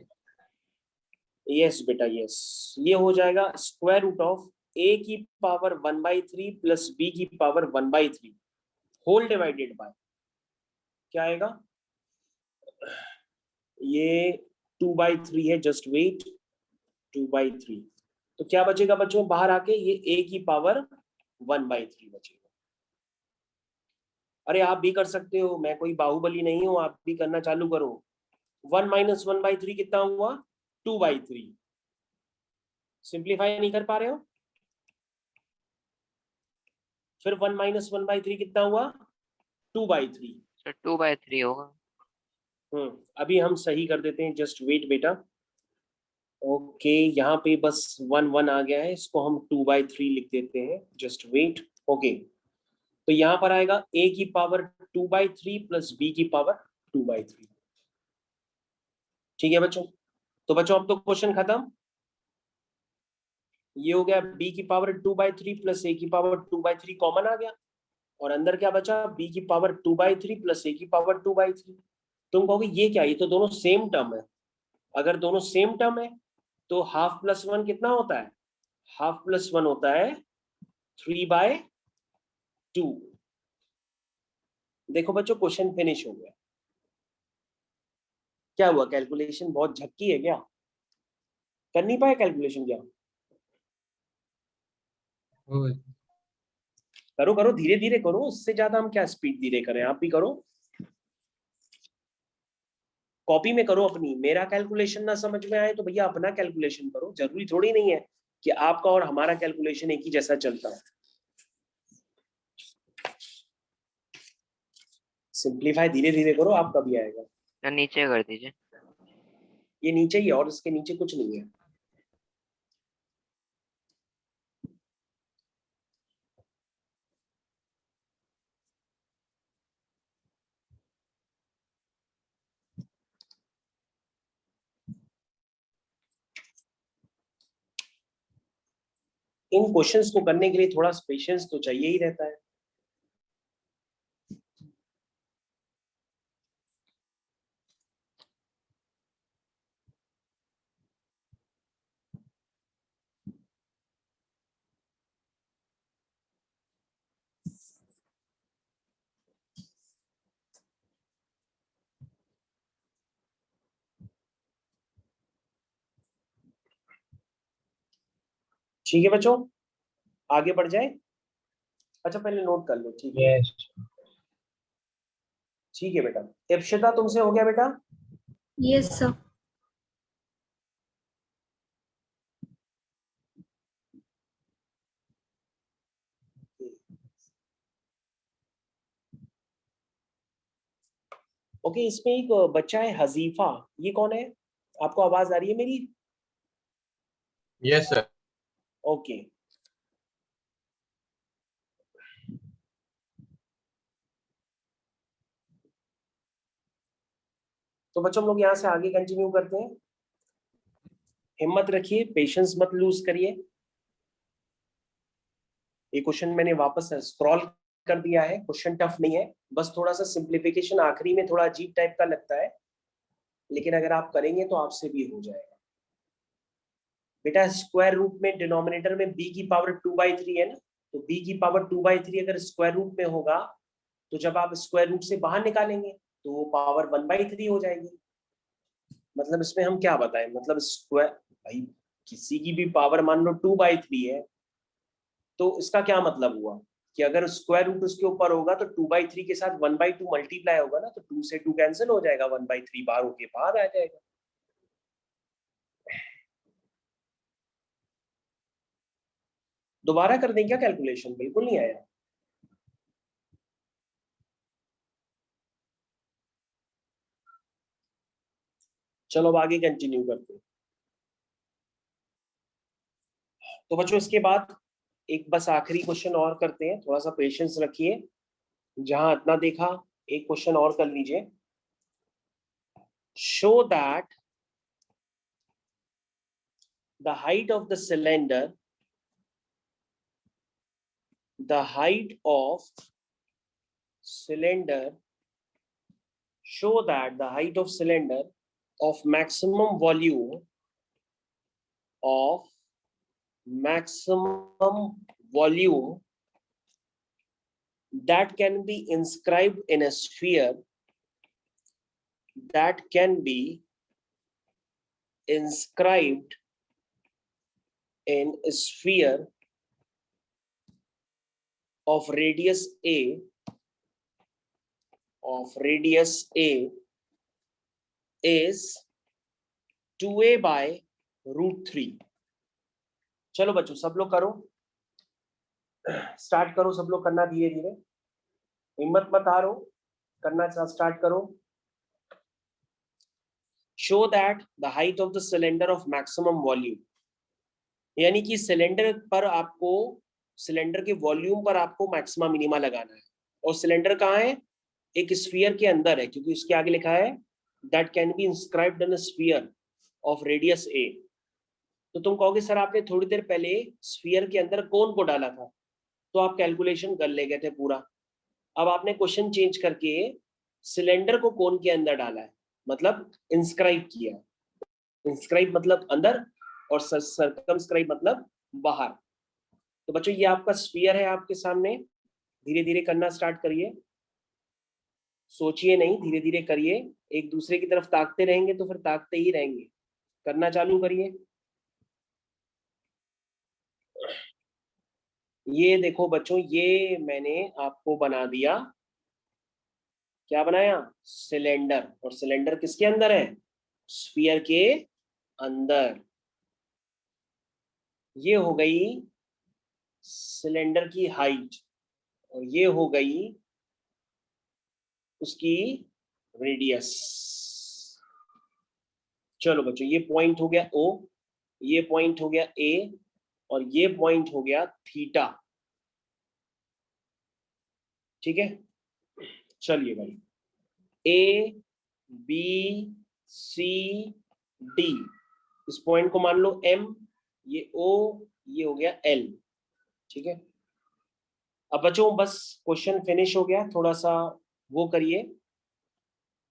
यस बेटा यस, ये हो जाएगा स्क्वायर रूट ऑफ a की पावर 1/3 प्लस b की पावर 1/3 होल डिवाइडेड बाय क्या आएगा, ये 2/3 है, जस्ट वेट, 2/3। तो क्या बचेगा बच्चों बाहर आके, ये a की पावर 1/3 बचेगा। अरे आप भी कर सकते हो, मैं कोई बाहुबली नहीं हूं, आप भी करना चालू करो। 1 माइनस 1/3 कितना हुआ, 2/3। सिंप्लीफाई नहीं कर पा रहे हो, फिर 1 माइनस 1/3 कितना हुआ, 2/3। सर 2/3 होगा। अभी हम सही कर देते हैं, जस्ट वेट बेटा। ओके यहाँ पे बस 1 1 आ गया है, इसको हम 2/3 लिख देते हैं, जस्ट वेट। ओके तो यहाँ पर आएगा a की पावर 2/3 प्लस b की पावर 2/3, ठीक है बच्चों। तो बच्चों अब तो क्वेश्चन खत्म, ये हो गया b की पावर 2/3 प्लस a की पावर 2/3 कॉमन आ गया, और अंदर क्या बचा, b की पावर 2/3 प्लस a की पावर 2/3। तुम कहोगे ये क्या, ये तो दोनों सेम टर्म है। अगर दोनों सेम टर्म है तो हाफ प्लस 1 कितना होता है, हाफ प्लस 1 होता है 3/2। देखो बच्चों क्वेश्चन फिनिश हो गया। क्या हुआ, कैलकुलेशन बहुत झक्की है क्या, कर नहीं पाए कैलकुलेशन क्या? करो करो, धीरे धीरे करो, उससे ज्यादा हम क्या स्पीड धीरे करें, आप भी करो, कॉपी में करो अपनी। मेरा कैलकुलेशन ना समझ में आए तो भैया अपना कैलकुलेशन करो, जरूरी थोड़ी नहीं है कि आपका और हमारा कैलकुलेशन एक ही जैसा चलता है। सिंप्लीफाई धीरे धीरे करो, आपका भी आएगा। सर नीचे कर दीजिए। ये नीचे ही है और इसके नीचे कुछ नहीं है। इन क्वेश्चंस को करने के लिए थोड़ा पेशेंस तो चाहिए ही रहता है। ठीक है बच्चों, आगे बढ़ जाए। अच्छा पहले नोट कर लो, ठीक है? ठीक है बेटा। इप्शिता तुमसे हो गया बेटा? Yes sir. ओके इसमें एक बच्चा है हजीफा, ये कौन है, आपको आवाज आ रही है मेरी? Yes sir. ओके तो बच्चों हम लोग यहाँ से आगे कंटिन्यू करते हैं। हिम्मत रखिए, पेशेंस मत लूज करिए। ये क्वेश्चन मैंने वापस स्क्रॉल कर दिया है, क्वेश्चन टफ नहीं है, बस थोड़ा सा सिंप्लीफिकेशन आखिरी में थोड़ा अजीब टाइप का लगता है, लेकिन अगर आप करेंगे तो आपसे भी हो जाएगा। बेटा स्क्वायर रूट में डिनोमिनेटर में b की पावर 2/3 है ना, तो b की पावर 2/3 अगर स्क्वायर रूट में होगा तो जब आप स्क्वायर रूट से बाहर निकालेंगे तो वो पावर 1/3 हो जाएगी। मतलब इसमें हम क्या बताएं, मतलब स्क्वायर, भाई किसी की भी पावर मान लो 2/3 है, तो इसका क्या मतलब हुआ कि अगर स्क्वायर रूट उसके ऊपर होगा तो 2/3 के साथ 1/2 मल्टीप्लाई होगा ना, तो 2 से 2 कैंसिल हो जाएगा, 1/3 बाहर होके बाहर आ जाएगा। दोबारा कर दें क्या कैलकुलेशन? बिल्कुल नहीं आया। चलो अब आगे कंटिन्यू करते हैं। तो बच्चों इसके बाद एक बस आखिरी क्वेश्चन और करते हैं, थोड़ा सा पेशेंस रखिए। जहां इतना देखा, एक क्वेश्चन और कर लीजिए। Show that the height of the cylinder, show that the height of cylinder of maximum volume that can be inscribed in a sphere, of radius A is 2a by √3। चलो बच्चों सब लोग करो, स्टार्ट करो, सब लोग करना धीरे धीरे, हिम्मत मत हारो, करना स्टार्ट करो। Show that the height of the cylinder of maximum volume, यानी कि सिलेंडर पर आपको, सिलेंडर के वॉल्यूम पर आपको मैक्सिमा मिनिमा लगाना है। और सिलेंडर कहाँ है? एक स्फीयर के अंदर है, क्योंकि उसके आगे लिखा है that can be inscribed in a sphere of radius A. तो तुम कहोगे सर आपने थोड़ी देर पहले स्फीयर के अंदर कोन को डाला था, तो आप कैलकुलेशन कर ले गए थे पूरा। अब आपने क्वेश्चन चेंज करके सिलेंडर को कोन के अंदर डाला है, मतलब इंस्क्राइब किया। इंस्क्राइब मतलब अंदर और सर्कमस्क्राइब मतलब बाहर। तो बच्चों ये आपका स्फीयर है आपके सामने, धीरे धीरे करना स्टार्ट करिए, सोचिए नहीं, धीरे धीरे करिए। एक दूसरे की तरफ ताकते रहेंगे तो फिर ताकते ही रहेंगे। करना चालू करिए। ये देखो बच्चों, ये मैंने आपको बना दिया, क्या बनाया? सिलेंडर। और सिलेंडर किसके अंदर है? स्फीयर के अंदर। ये हो गई सिलेंडर की हाइट और ये हो गई उसकी रेडियस। चलो बच्चों ये पॉइंट हो गया O, ये पॉइंट हो गया A और ये पॉइंट हो गया थीटा। ठीक है, चलिए भाई, A B C D, इस पॉइंट को मान लो M, ये O, ये हो गया L। ठीक है, अब बच्चों बस क्वेश्चन फिनिश हो गया, थोड़ा सा वो करिए।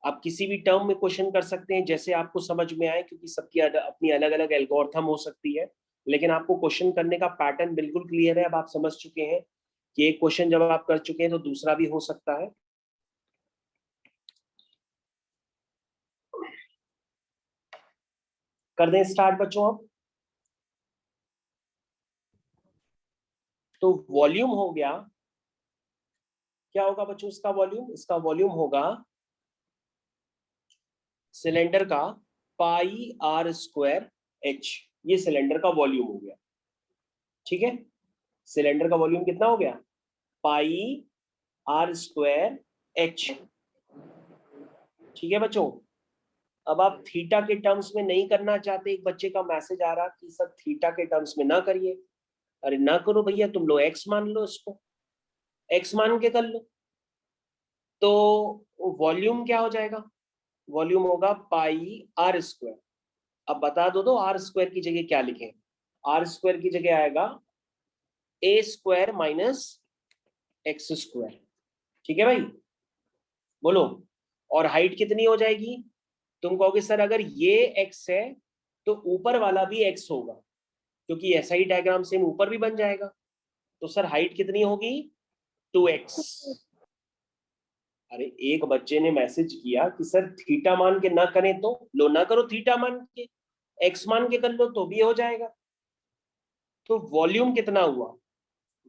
आप किसी भी टर्म में क्वेश्चन कर सकते हैं जैसे आपको समझ में आए, क्योंकि सबकी अपनी अलग अलग एल्गोरिथम हो सकती है, लेकिन आपको क्वेश्चन करने का पैटर्न बिल्कुल क्लियर है। अब आप समझ चुके हैं कि एक क्वेश्चन जब आप कर चुके हैं तो दूसरा भी हो सकता है। कर दें स्टार्ट बच्चों अब। तो वॉल्यूम हो गया, क्या होगा बच्चों इसका वॉल्यूम? इसका वॉल्यूम होगा सिलेंडर का πr²h, ये सिलेंडर का वॉल्यूम हो गया। ठीक है, सिलेंडर का वॉल्यूम कितना हो गया? πr²h। ठीक है बच्चों, अब आप थीटा के टर्म्स में नहीं करना चाहते, एक बच्चे का मैसेज आ रहा कि सर थीटा के टर्म्स में ना करिए। अरे ना करो भैया, तुम लोग एक्स मान लो, इसको एक्स मान के कर लो। तो वॉल्यूम क्या हो जाएगा? वॉल्यूम होगा πr²। अब बता दो r² की जगह क्या लिखें? r² की जगह आएगा a² - x²। ठीक है भाई, बोलो। और हाइट कितनी हो जाएगी? तुम कहोगे सर अगर ये x है तो ऊपर वाला भी x होगा, क्योंकि ऐसा ही डायग्राम सेम ऊपर भी बन जाएगा। तो सर हाइट कितनी होगी? 2x। अरे एक बच्चे ने मैसेज किया कि सर थीटा मान के ना करें तो, लो ना करो थीटा मान के, एक्स मान के कर लो तो भी हो जाएगा। तो वॉल्यूम कितना हुआ?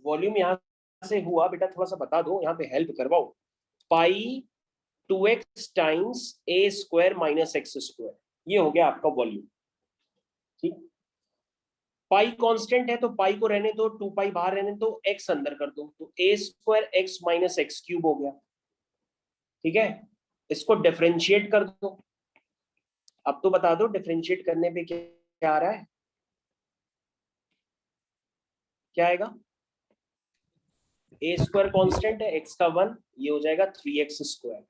वॉल्यूम यहां से हुआ बेटा, थोड़ा सा बता दो, यहाँ पे हेल्प करवाओ। पाई 2x times a square minus x square, ये हो गया आपका वॉल्यूम। ठीक, पाई कांस्टेंट है तो पाई को रहने दो, 2 पाई बाहर रहने दो, x अंदर कर दो, तो a square x minus x cube हो गया। ठीक है, इसको डिफरेंशिएट कर दो। अब तो बता दो डिफरेंशिएट करने पे क्या आ रहा है, क्या आएगा? a स्क्वायर कांस्टेंट है, x का 1, ये हो जाएगा 3x स्क्वायर।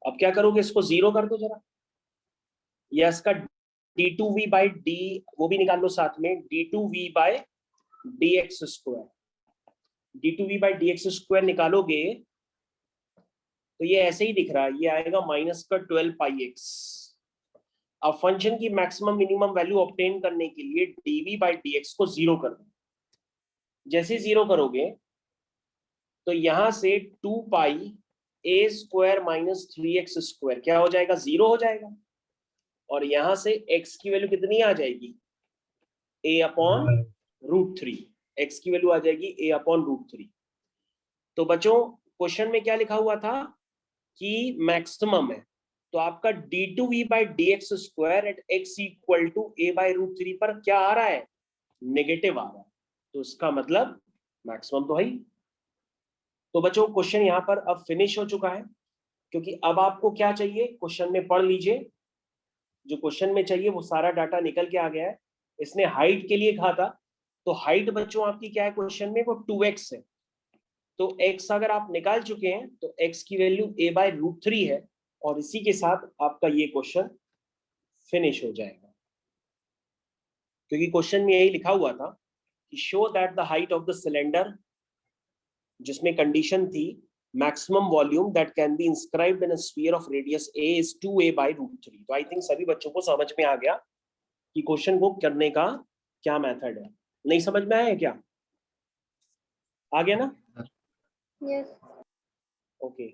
अब क्या करोगे, इसको 0 कर दो जरा, या इसका d2v बाई डी वो भी निकाल लो साथ में, d2v by dx square. d2v by dx square निकालोगे तो ये ऐसे ही दिख रहा है, ये आएगा माइनस का 12 पाई एक्स। अब फंक्शन की मैक्सिमम मिनिमम वैल्यू ऑब्टेन करने के लिए dv बाई dx को 0 कर दो। जैसे 0 करोगे तो यहां से 2 पाई a square minus 3x square क्या हो जाएगा, 0 हो जाएगा। और यहां से x की वैल्यू कितनी आ जाएगी, a अपॉन रूट 3, x की वैल्यू आ जाएगी a अपॉन रूट 3। तो बच्चों क्वेश्चन में क्या लिखा हुआ था कि मैक्सिमम है, तो आपका d2v by dx square at x equal to a by root 3 पर क्या आ रहा है, नेगेटिव आ रहा है, तो इसका मतलब मैक्सिमम तो है ही। तो बच्चों क्वेश्चन यहाँ पर अब फिनिश हो चुका है, क्योंकि अब आपको क्या चाहिए क्वेश्चन में पढ़ लीजिए। जो क्वेश्चन में चाहिए वो सारा डाटा निकल के आ गया है। इसने हाइट के लिए कहा था, तो हाइट बच्चों आपकी क्या है क्वेश्चन में, वो 2x है। तो x अगर आप निकाल चुके हैं तो x की वैल्यू a बाय रूट 3 है, और इसी के साथ आपका ये क्वेश्चन फिनिश हो जाएगा। क्योंकि क्वेश्चन में यही लिखा हुआ था कि show that the height of the cylinder, जिसमें कंडीशन थी maximum volume that can be inscribed in a sphere of radius a is 2a by root 3। तो आई थिंक सभी बच्चों को समझ में आ गया कि क्वेश्चन को करने का क्या मेथड है। नहीं समझ में आया क्या? आ गया ना? Yes. ओके